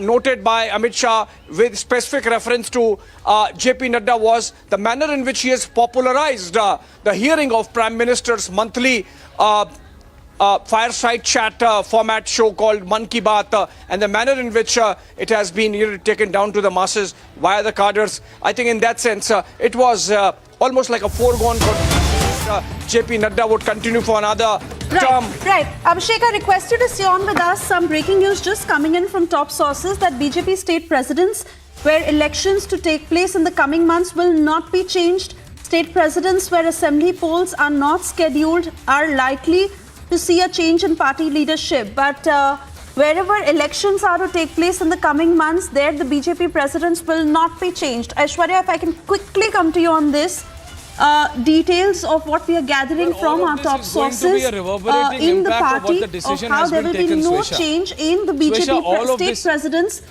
noted by Amit Shah with specific reference to JP Nadda was the manner in which he has popularized the hearing of Prime Minister's monthly fireside chat format show called Man Ki Baat and the manner in which it has been taken down to the masses via the cadres. I think in that sense it was almost like a foregone JP Nadda would continue for another term. Right. Abhishek, I request you to stay on with us. Some breaking news just coming in from top sources that BJP state presidents, where elections to take place in the coming months will not be changed. State presidents where assembly polls are not scheduled are likely to see a change in party leadership. But wherever elections are to take place in the coming months, there the BJP presidents will not be changed. Aishwarya, if I can quickly come to you on this. Details of what we are gathering from our top sources in the party of how there will be no change in the BJP state presidents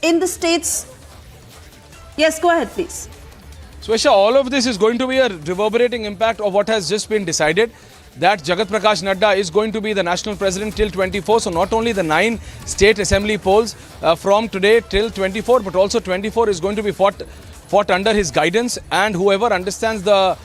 in the states. Yes, go ahead, please. Swesha, all of this is going to be a reverberating impact of what has just been decided, that Jagat Prakash Nadda is going to be the national president till 24. So not only the 9 state assembly polls from today till 24, but also 24 is going to be fought under his guidance, and whoever understands the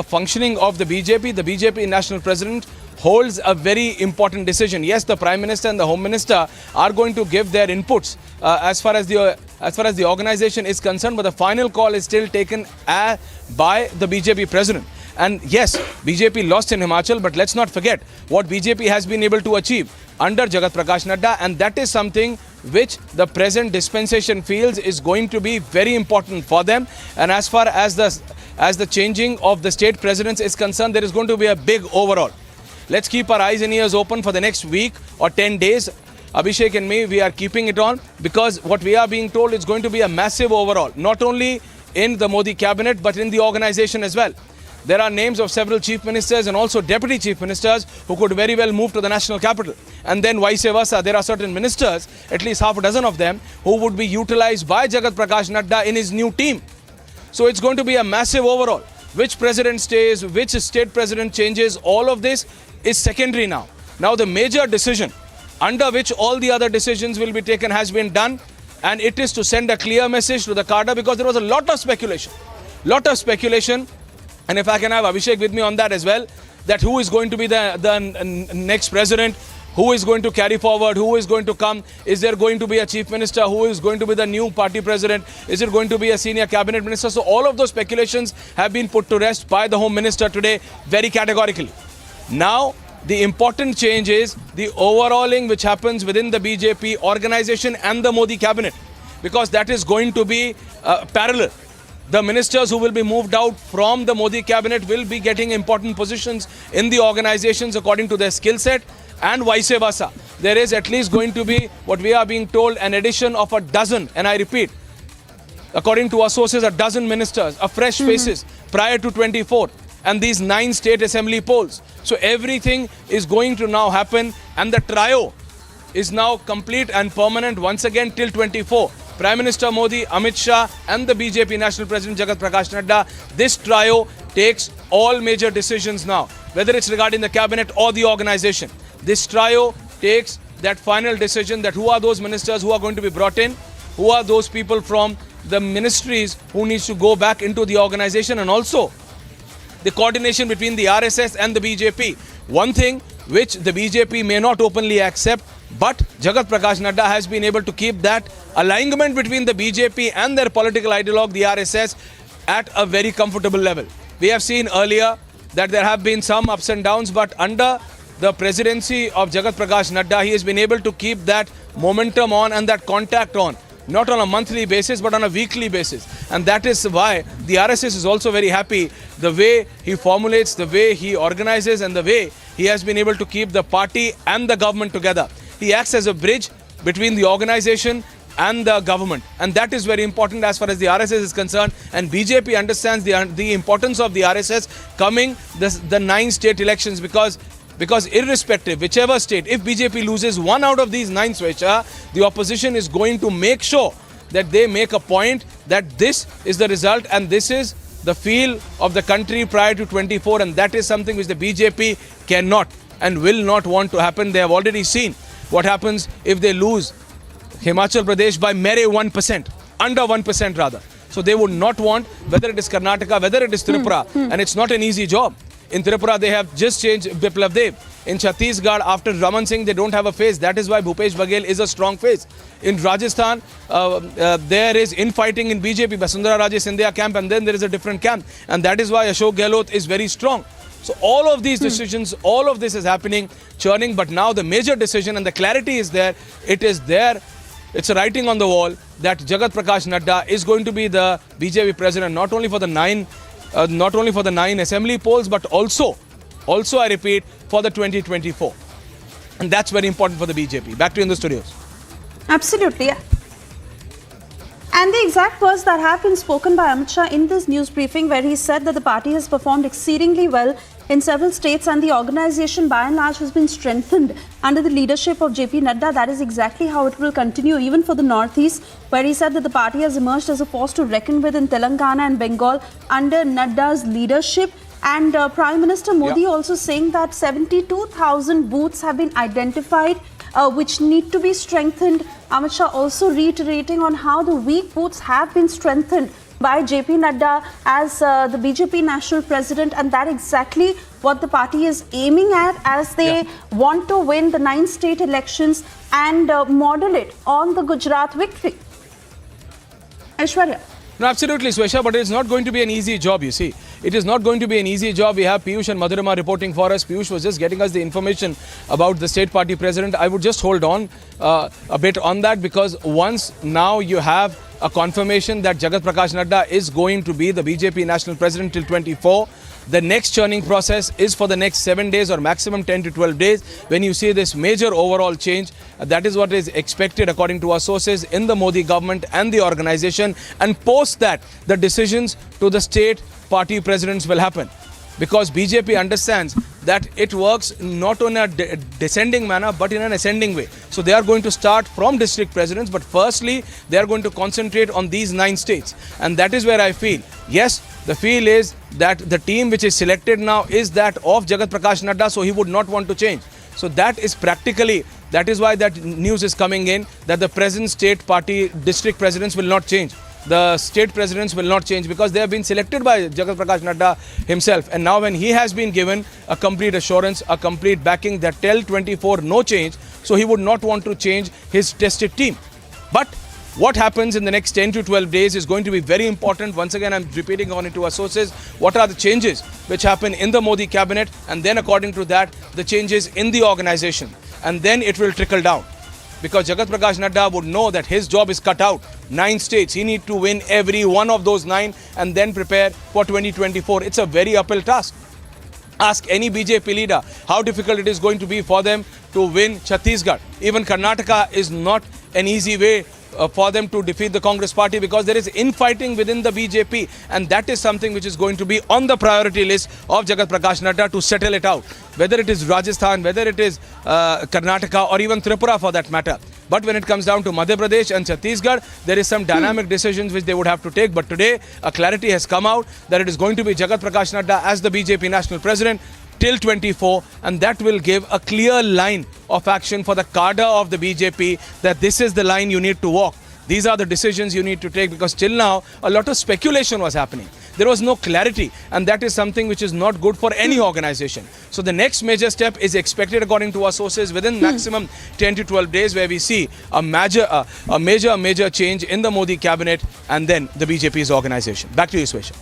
functioning of the BJP national president holds a very important decision. Yes, the Prime Minister and the Home Minister are going to give their inputs as far as the organization is concerned, but the final call is still taken by the BJP president. And yes, BJP lost in Himachal, but let's not forget what BJP has been able to achieve under Jagat Prakash Nadda, and that is something which the present dispensation feels is going to be very important for them. And as far as the changing of the state presidents is concerned, there is going to be a big overall. Let's keep our eyes and ears open for the next week or 10 days. Abhishek and me, we are keeping it on, because what we are being told is going to be a massive overall, not only in the Modi cabinet, but in the organization as well. There are names of several chief ministers and also deputy chief ministers who could very well move to the national capital. And then vice versa, there are certain ministers, at least half a dozen of them, who would be utilized by Jagat Prakash Nadda in his new team. So it's going to be a massive overall. Which president stays, which state president changes, all of this is secondary now. Now the major decision under which all the other decisions will be taken has been done, and it is to send a clear message to the cadre, because there was a lot of speculation. And if I can have Abhishek with me on that as well, that who is going to be the next president, who is going to carry forward, who is going to come, is there going to be a chief minister, who is going to be the new party president, is it going to be a senior cabinet minister? So all of those speculations have been put to rest by the Home Minister today very categorically. Now, the important change is the overhauling which happens within the BJP organization and the Modi cabinet, because that is going to be parallel. The ministers who will be moved out from the Modi cabinet will be getting important positions in the organizations according to their skill set, and vice versa. There is at least going to be, what we are being told, an addition of a dozen, and I repeat, according to our sources, a dozen ministers, a fresh faces prior to 24, and these 9 state assembly polls. So everything is going to now happen, and the trio is now complete and permanent once again till 24. Prime Minister Modi, Amit Shah and the BJP National President Jagat Prakash Nadda. This trio takes all major decisions now, whether it's regarding the cabinet or the organization. This trio takes that final decision, that who are those ministers who are going to be brought in, who are those people from the ministries who needs to go back into the organization, and also the coordination between the RSS and the BJP. One thing which the BJP may not openly accept, but Jagat Prakash Nadda has been able to keep that alignment between the BJP and their political ideologue, the RSS, at a very comfortable level. We have seen earlier that there have been some ups and downs, but under the presidency of Jagat Prakash Nadda, he has been able to keep that momentum on and that contact on, not on a monthly basis, but on a weekly basis. And that is why the RSS is also very happy, the way he formulates, the way he organizes, and the way he has been able to keep the party and the government together. He acts as a bridge between the organization and the government, and that is very important as far as the RSS is concerned. And BJP understands the importance of the RSS coming the 9 state elections, because irrespective, whichever state, if BJP loses one out of these 9, Swesha, the opposition is going to make sure that they make a point that this is the result and this is the feel of the country prior to 24, and that is something which the BJP cannot and will not want to happen. They have already seen what happens if they lose Himachal Pradesh by mere 1%, under 1% rather. So they would not want, whether it is Karnataka, whether it is Tripura, and it's not an easy job. In Tripura, they have just changed Biplav Deb. In Chhattisgarh, after Raman Singh, they don't have a face. That is why Bhupesh Baghel is a strong face. In Rajasthan, there is infighting in BJP, Basundhara Raje Scindia camp, and then there is a different camp. And that is why Ashok Gehlot is very strong. So all of these decisions, all of this is happening, churning. But now the major decision and the clarity is there. It is there. It's a writing on the wall that Jagat Prakash Nadda is going to be the BJP president, not only for the nine assembly polls, but also I repeat, for the 2024. And that's very important for the BJP. Back to you in the studios. Absolutely, yeah. And the exact words that have been spoken by Amit Shah in this news briefing, where he said that the party has performed exceedingly well in several states and the organization by and large has been strengthened under the leadership of JP Nadda. That is exactly how it will continue even for the Northeast, where he said that the party has emerged as a force to reckon with in Telangana and Bengal under Nadda's leadership. And Prime Minister Modi also saying that 72,000 booths have been identified which need to be strengthened. Amit Shah also reiterating on how the weak booths have been strengthened by JP Nadda as the BJP national president, and that exactly what the party is aiming at as they want to win the 9 state elections and model it on the Gujarat victory. Aishwarya. No, absolutely, Swesha, but it's not going to be an easy job, you see. It is not going to be an easy job. We have Piyush and Madhurima reporting for us. Piyush was just getting us the information about the state party president. I would just hold on a bit on that, because once now you have a confirmation that Jagat Prakash Nadda is going to be the BJP national president till 24, the next churning process is for the next 7 days or maximum 10 to 12 days when you see this major overall change. That is what is expected according to our sources in the Modi government and the organization. And post that, the decisions to the state party presidents will happen, because BJP understands that it works not on a descending manner but in an ascending way. So they are going to start from district presidents, but firstly they are going to concentrate on these 9 states. And that is where I feel, yes, the feel is that the team which is selected now is that of Jagat Prakash Nadda, so he would not want to change. So that is practically, that is why that news is coming in, that the present state party district presidents will not change. The state presidents will not change because they have been selected by Jagat Prakash Nadda himself. And now when he has been given a complete assurance, a complete backing that till 24 no change, so he would not want to change his tested team. But what happens in the next 10 to 12 days is going to be very important. Once again, I'm repeating on it to our sources. What are the changes which happen in the Modi cabinet? And then according to that, the changes in the organization. And then it will trickle down. Because Jagat Prakash Nadda would know that his job is cut out. 9 states, he needs to win every one of those 9 and then prepare for 2024. It's a very uphill task. Ask any BJP leader how difficult it is going to be for them to win Chhattisgarh. Even Karnataka is not an easy way for them to defeat the Congress party, because there is infighting within the BJP, and that is something which is going to be on the priority list of Jagat Prakash Nadda to settle it out. Whether it is Rajasthan, whether it is Karnataka or even Tripura for that matter. But when it comes down to Madhya Pradesh and Chhattisgarh, there is some dynamic decisions which they would have to take. But today, a clarity has come out that it is going to be Jagat Prakash Nadda as the BJP national president till 24, and that will give a clear line of action for the cadre of the BJP that this is the line you need to walk. These are the decisions you need to take, because till now a lot of speculation was happening. There was no clarity, and that is something which is not good for any organization. So the next major step is expected according to our sources within maximum 10 to 12 days, where we see a major change in the Modi cabinet and then the BJP's organization. Back to you, Swesha.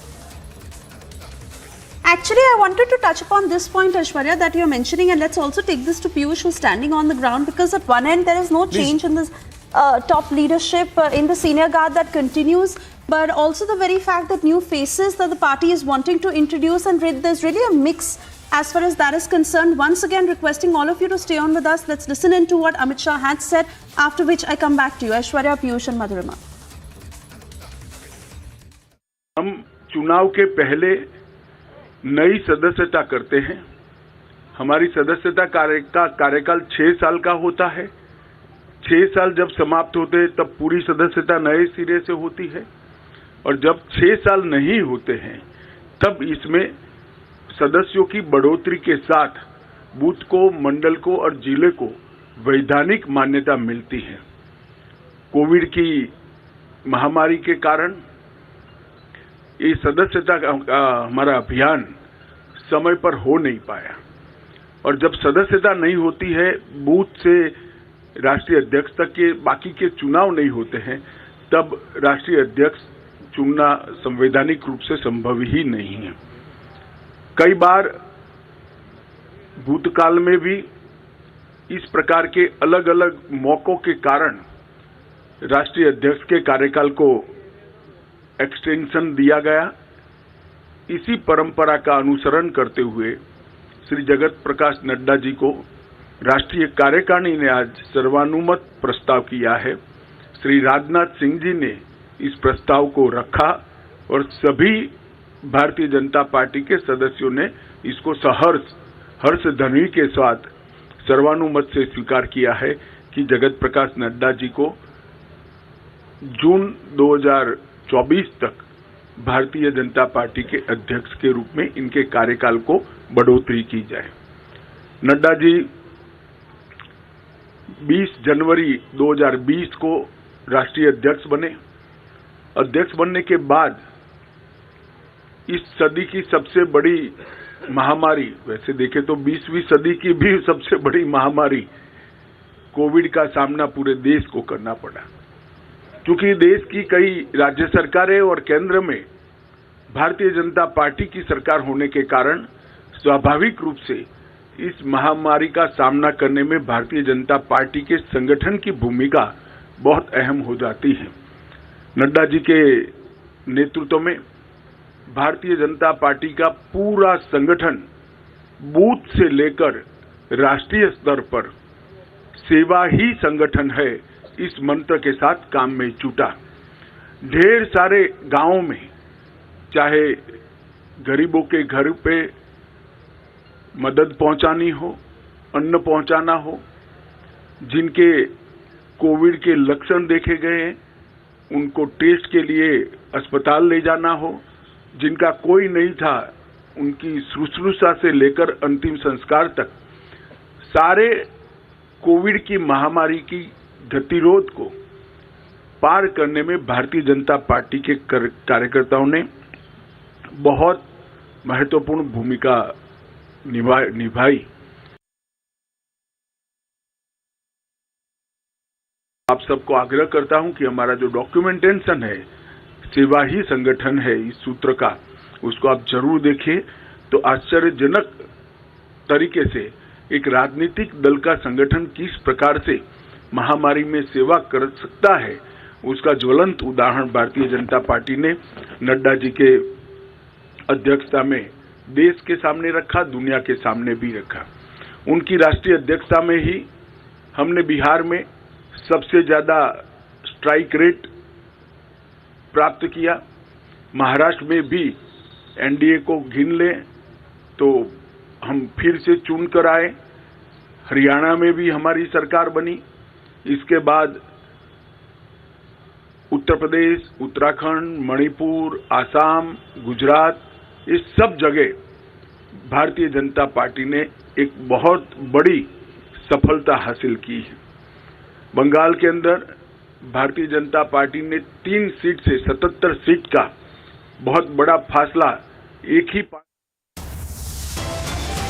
Actually, I wanted to touch upon this point, Aishwarya, that you're mentioning, and let's also take this to Piyush, who's standing on the ground, because at one end there is no change in this top leadership in the senior guard that continues, but also the very fact that new faces that the party is wanting to introduce, and there's really a mix as far as that is concerned. Once again, requesting all of you to stay on with us. Let's listen into what Amit Shah had said, after which I come back to you. Aishwarya, Piyush and Madhurima. हम चुनाव के पहले नई सदस्यता करते हैं। हमारी सदस्यता कार्यकाल 6 साल का होता है। 6 साल जब समाप्त होते हैं तब पूरी सदस्यता नए सिरे से होती है, और जब 6 साल नहीं होते हैं तब इसमें सदस्यों की बढ़ोतरी के साथ बूथ को, मंडल को और जिले को वैधानिक मान्यता मिलती है। कोविड की महामारी के कारण ये सदस्यता का हमारा अभियान समय पर हो नहीं पाया और जब सदस्यता नहीं होती है, बूथ से राष्ट्रीय अध्यक्ष तक के बाकी के चुनाव नहीं होते हैं, तब राष्ट्रीय अध्यक्ष चुनना संवैधानिक रूप से संभव ही नहीं है। कई बार भूतकाल में भी इस प्रकार के अलग अलग मौकों के कारण राष्ट्रीय अध्यक्ष के कार्यकाल को एक्सटेंशन दिया गया। इसी परंपरा का अनुसरण करते हुए श्री जगत प्रकाश नड्डा जी को राष्ट्रीय कार्यकारिणी ने आज सर्वानुमत प्रस्ताव किया है। श्री राजनाथ सिंह जी ने इस प्रस्ताव को रखा और सभी भारतीय जनता पार्टी के सदस्यों ने इसको हर्ष ध्वनि के साथ सर्वानुमत से स्वीकार किया है कि जगत प्रकाश नड्डा जी को जून 2024 तक भारतीय जनता पार्टी के अध्यक्ष के रूप में इनके कार्यकाल को बढ़ोतरी की जाए। नड्डा जी 20 जनवरी 2020 को राष्ट्रीय अध्यक्ष बने। अध्यक्ष बनने के बाद इस सदी की सबसे बड़ी महामारी, वैसे देखें तो 20वीं सदी की भी सबसे बड़ी महामारी कोविड का सामना पूरे देश को करना पड़ा। क्योंकि देश की कई राज्य सरकारें और केंद्र में भारतीय जनता पार्टी की सरकार होने के कारण स्वाभाविक रूप से इस महामारी का सामना करने में भारतीय जनता पार्टी के संगठन की भूमिका बहुत अहम हो जाती है। नड्डा जी के नेतृत्व में भारतीय जनता पार्टी का पूरा संगठन बूथ से लेकर राष्ट्रीय स्तर पर सेवा ही संगठन है, इस मंत्र के साथ काम में जुटा। ढेर सारे गांवों में चाहे गरीबों के घर पे मदद पहुंचानी हो, अन्न पहुंचाना हो, जिनके कोविड के लक्षण देखे गए हैं उनको टेस्ट के लिए अस्पताल ले जाना हो, जिनका कोई नहीं था उनकी शुश्रूषा से लेकर अंतिम संस्कार तक सारे कोविड की महामारी की गतिरोध को पार करने में भारतीय जनता पार्टी के कार्यकर्ताओं ने बहुत महत्वपूर्ण भूमिका निभाई। आप सबको आग्रह करता हूं कि हमारा जो डॉक्यूमेंटेशन है, सेवा ही संगठन है, इस सूत्र का, उसको आप जरूर देखें। तो आश्चर्यजनक तरीके से एक राजनीतिक दल का संगठन किस प्रकार से महामारी में सेवा कर सकता है, उसका ज्वलंत उदाहरण भारतीय जनता पार्टी ने नड्डा जी के अध्यक्षता में देश के सामने रखा, दुनिया के सामने भी रखा। उनकी राष्ट्रीय अध्यक्षता में ही हमने बिहार में सबसे ज्यादा स्ट्राइक रेट प्राप्त किया। महाराष्ट्र में भी एनडीए को गिन लें तो हम फिर से चुन कर आए। हरियाणा में भी हमारी सरकार बनी। इसके बाद उत्तर प्रदेश, उत्तराखंड, मणिपुर, आसाम, गुजरात, इस सब जगह भारतीय जनता पार्टी ने एक बहुत बड़ी सफलता हासिल की है। बंगाल के अंदर भारतीय जनता पार्टी ने 3 सीट से 77 सीट का बहुत बड़ा फासला एक ही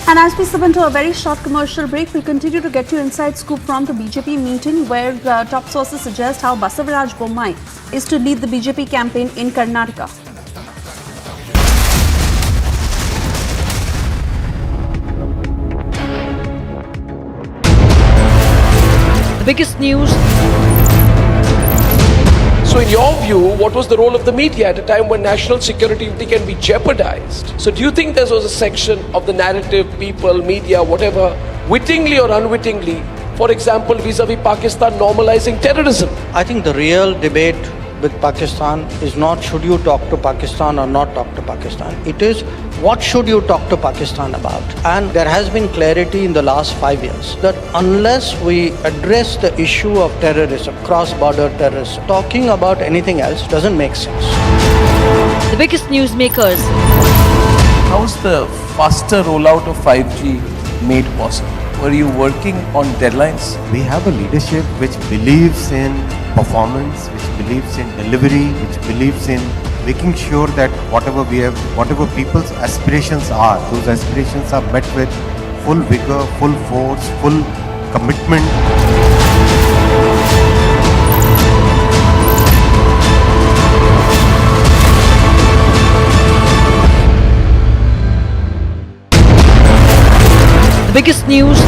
And as we step into a very short commercial break, we'll continue to get you inside scoop from the BJP meeting where top sources suggest how Basavaraj Bommai is to lead the BJP campaign in Karnataka. The biggest news. So in your view, what was the role of the media at a time when national security can be jeopardized? So do you think there was a section of the narrative, people, media, whatever, wittingly or unwittingly, for example, vis-a-vis Pakistan normalizing terrorism? I think the real debate with Pakistan is not should you talk to Pakistan or not talk to Pakistan. It is what should you talk to Pakistan about. And there has been clarity in the last 5 years that unless we address the issue of terrorism, cross-border terrorism, talking about anything else doesn't make sense. The biggest newsmakers. How's the faster rollout of 5G made possible? Were you working on deadlines? We have a leadership which believes in performance, which believes in delivery, which believes in making sure that whatever people's aspirations are, those aspirations are met with full vigor, full force, full commitment. The biggest news.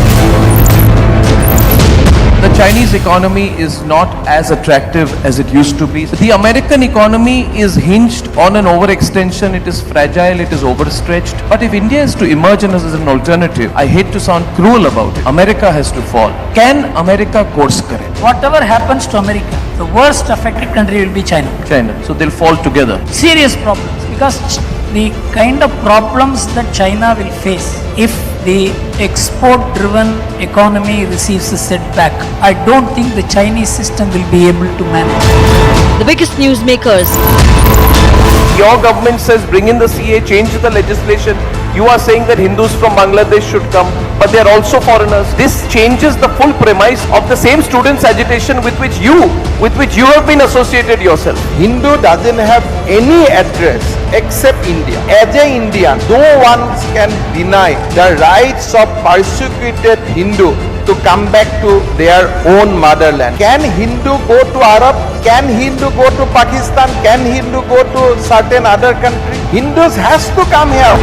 The Chinese economy is not as attractive as it used to be. The American economy is hinged on an overextension. It is fragile, it is overstretched. But if India is to emerge as an alternative, I hate to sound cruel about it, America has to fall. Can America course correct? Whatever happens to America, the worst affected country will be China. So they'll fall together. Serious problems, because the kind of problems that China will face if the export-driven economy receives a setback, I don't think the Chinese system will be able to manage. The biggest newsmakers. Your government says bring in the CA, change the legislation. You are saying that Hindus from Bangladesh should come, but they are also foreigners. This changes the full premise of the same students' agitation with which you have been associated yourself. Hindu doesn't have any address except India. As an Indian, no one can deny the rights of persecuted Hindu to come back to their own motherland. Can Hindu go to Arab? Can Hindu go to Pakistan? Can Hindu go to certain other country? Hindus has to come here.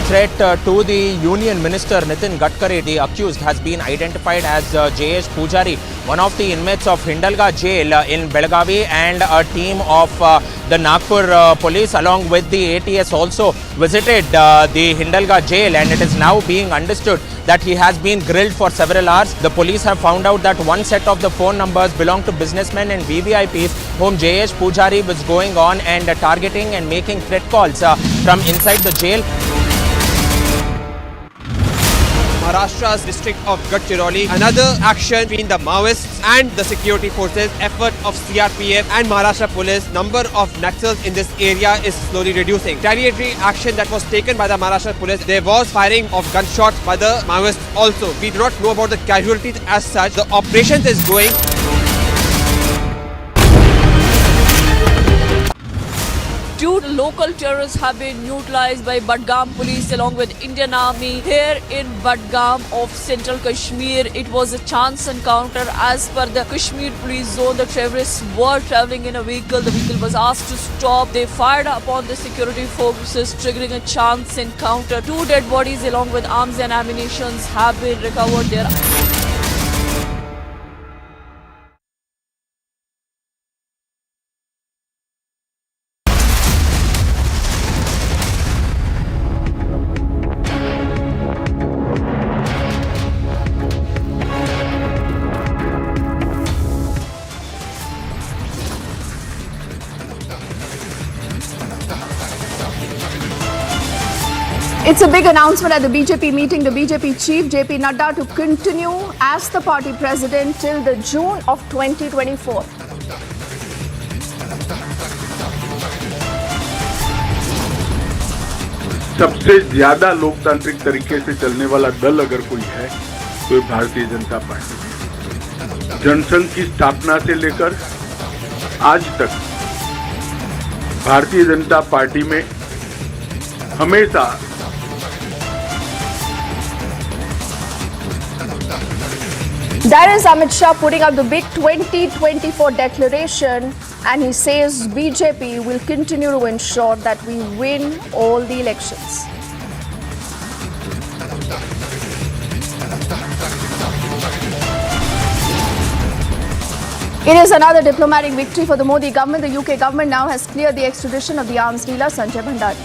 Threat to the Union Minister Nitin Gadkari, the accused, has been identified as J.S. Pujari, one of the inmates of Hindalga jail in Belagavi, and a team of the Nagpur police along with the ATS also visited the Hindalga jail, and it is now being understood that he has been grilled for several hours. The police have found out that one set of the phone numbers belong to businessmen and VVIPs whom J.S. Pujari was going on and targeting and making threat calls from inside the jail. Maharashtra's district of Gadchiroli, another action between the Maoists and the security forces, effort of CRPF and Maharashtra police. Number of Naxals in this area is slowly reducing. Retaliatory action that was taken by the Maharashtra police. There was firing of gunshots by the Maoists also. We do not know about the casualties as such. The operation is going. Two local terrorists have been neutralized by Budgam police along with Indian Army here in Budgam of central Kashmir. It was a chance encounter. As per the Kashmir police zone, the terrorists were travelling in a vehicle. The vehicle was asked to stop. They fired upon the security forces, triggering a chance encounter. 2 dead bodies along with arms and ammunition have been recovered there. It's a big announcement at the BJP meeting. The BJP chief, JP Nadda, to continue as the party president till the June of 2024. सबसे ज्यादा लोकतांत्रिक तरीके से चलने वाला दल अगर कोई है तो ये भारतीय जनता पार्टी। जनसंघ की स्थापना से लेकर आज तक भारतीय जनता पार्टी में हमेशा That is Amit Shah putting out the big 2024 declaration, and he says BJP will continue to ensure that we win all the elections. It is another diplomatic victory for the Modi government. The UK government now has cleared the extradition of the arms dealer Sanjay Bhandari.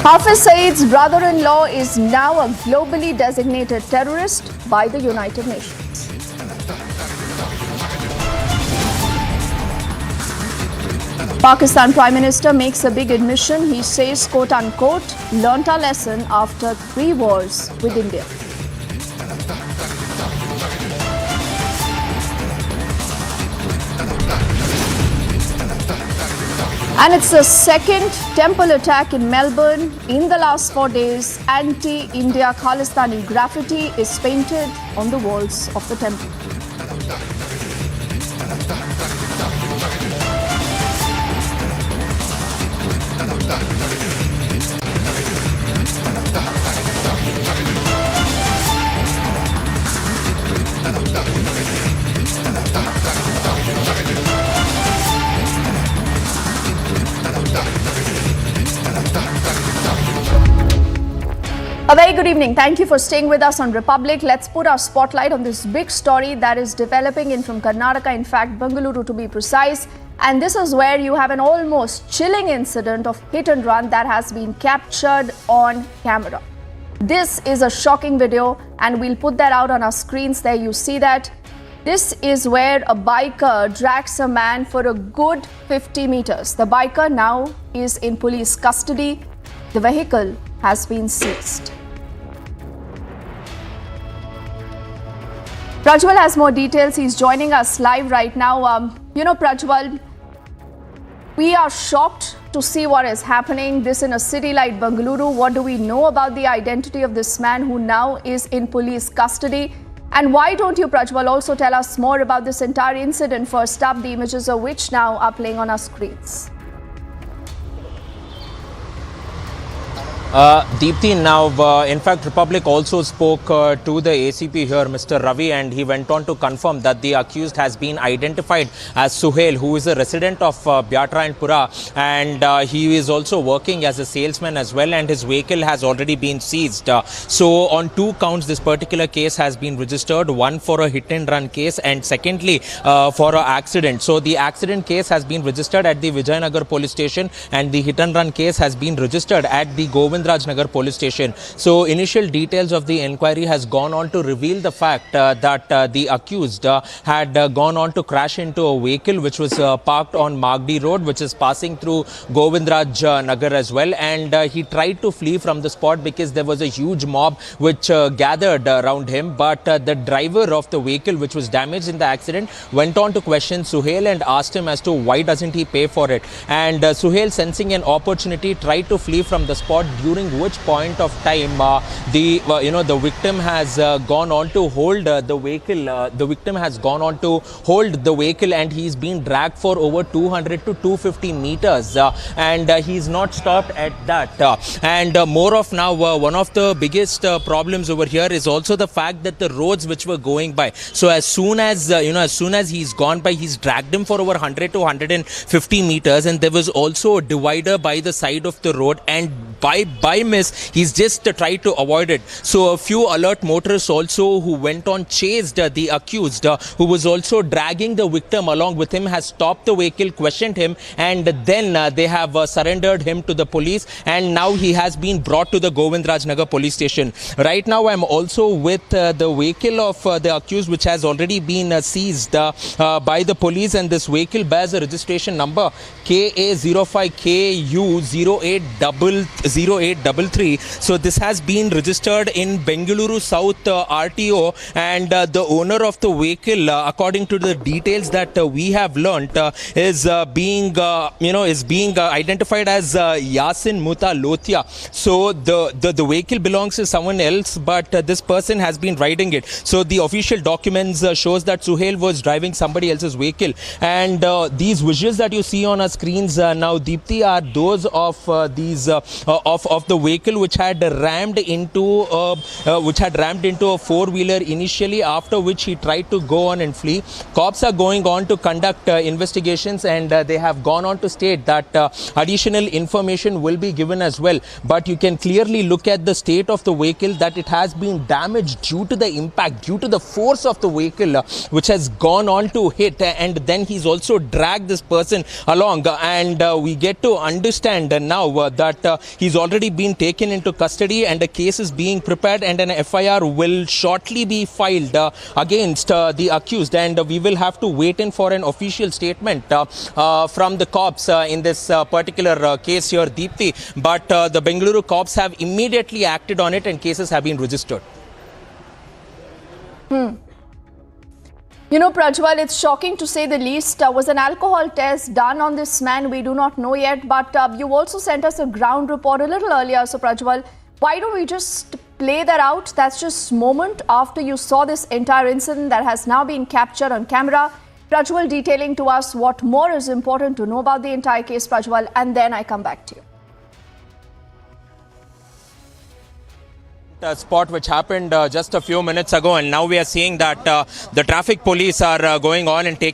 Hafiz Saeed's brother-in-law is now a globally designated terrorist by the United Nations. Pakistan Prime Minister makes a big admission. He says, quote-unquote, learnt our lesson after 3 wars with India. And it's the second temple attack in Melbourne in the last 4 days. Anti-India Khalistani graffiti is painted on the walls of the temple. A very good evening. Thank you for staying with us on Republic. Let's put our spotlight on this big story that is developing in from Karnataka, in fact, Bengaluru to be precise. And this is where you have an almost chilling incident of hit and run that has been captured on camera. This is a shocking video and we'll put that out on our screens. There you see that. This is where a biker drags a man for a good 50 meters. The biker now is in police custody. The vehicle has been seized. Prajwal has more details. He's joining us live right now. Prajwal, we are shocked to see what is happening. This in a city like Bengaluru. What do we know about the identity of this man who now is in police custody? And why don't you, Prajwal, also tell us more about this entire incident? First up, the images of which now are playing on our screens. Deepthi, now in fact Republic also spoke to the ACP here, Mr. Ravi, and he went on to confirm that the accused has been identified as Suhail, who is a resident of Biatra and Pura, and he is also working as a salesman as well, and his vehicle has already been seized. So on 2 counts this particular case has been registered, one for a hit and run case and secondly for an accident. So the accident case has been registered at the Vijayanagar police station and the hit and run case has been registered at the Nagar police station. So initial details of the inquiry has gone on to reveal the fact that the accused had gone on to crash into a vehicle which was parked on Magdi Road, which is passing through Govindraj Nagar as well, and he tried to flee from the spot because there was a huge mob which gathered around him, but the driver of the vehicle which was damaged in the accident went on to question Suhail and asked him as to why doesn't he pay for it, and Suhail, sensing an opportunity, tried to flee from the spot, during which point of time the victim has gone on to hold the vehicle. The victim has gone on to hold the vehicle and he's been dragged for over 200 to 250 meters and he's not stopped at that. And more of now, one of the biggest problems over here is also the fact that the roads which were going by. So as soon as he's gone by, he's dragged him for over 100 to 150 meters, and there was also a divider by the side of the road, and by miss he's just tried to avoid it. So a few alert motorists also who went on chased the accused, who was also dragging the victim along with him, has stopped the vehicle, questioned him, and then they have surrendered him to the police, and now he has been brought to the Govindraj Nagar police station. Right now I'm also with the vehicle of the accused, which has already been seized by the police, and this vehicle bears a registration number KA05KU0833. So this has been registered in Bengaluru South RTO, and the owner of the vehicle, according to the details that we have learnt, is being identified as Yasin Muta Lothia. So the vehicle belongs to someone else, but this person has been riding it. So the official documents shows that Suhail was driving somebody else's vehicle, and these visuals that you see on our screens now, Deepthi, are those of the vehicle which had rammed into a four-wheeler initially, after which he tried to go on and flee. Cops are going on to conduct investigations, and they have gone on to state that additional information will be given as well. But you can clearly look at the state of the vehicle, that it has been damaged due to the impact, due to the force of the vehicle which has gone on to hit, and then he's also dragged this person along, and we get to understand now that He's already been taken into custody and a case is being prepared and an FIR will shortly be filed against the accused, and we will have to wait in for an official statement from the cops in this particular case here, Deepthi. But the Bengaluru cops have immediately acted on it and cases have been registered. You know, Prajwal, it's shocking to say the least. Was an alcohol test done on this man? We do not know yet. But you also sent us a ground report a little earlier. So, Prajwal, why don't we just play that out? That's just moment after you saw this entire incident that has now been captured on camera. Prajwal detailing to us what more is important to know about the entire case, Prajwal, and then I come back to you. Spot which happened just a few minutes ago, and now we are seeing that the traffic police are going on and taking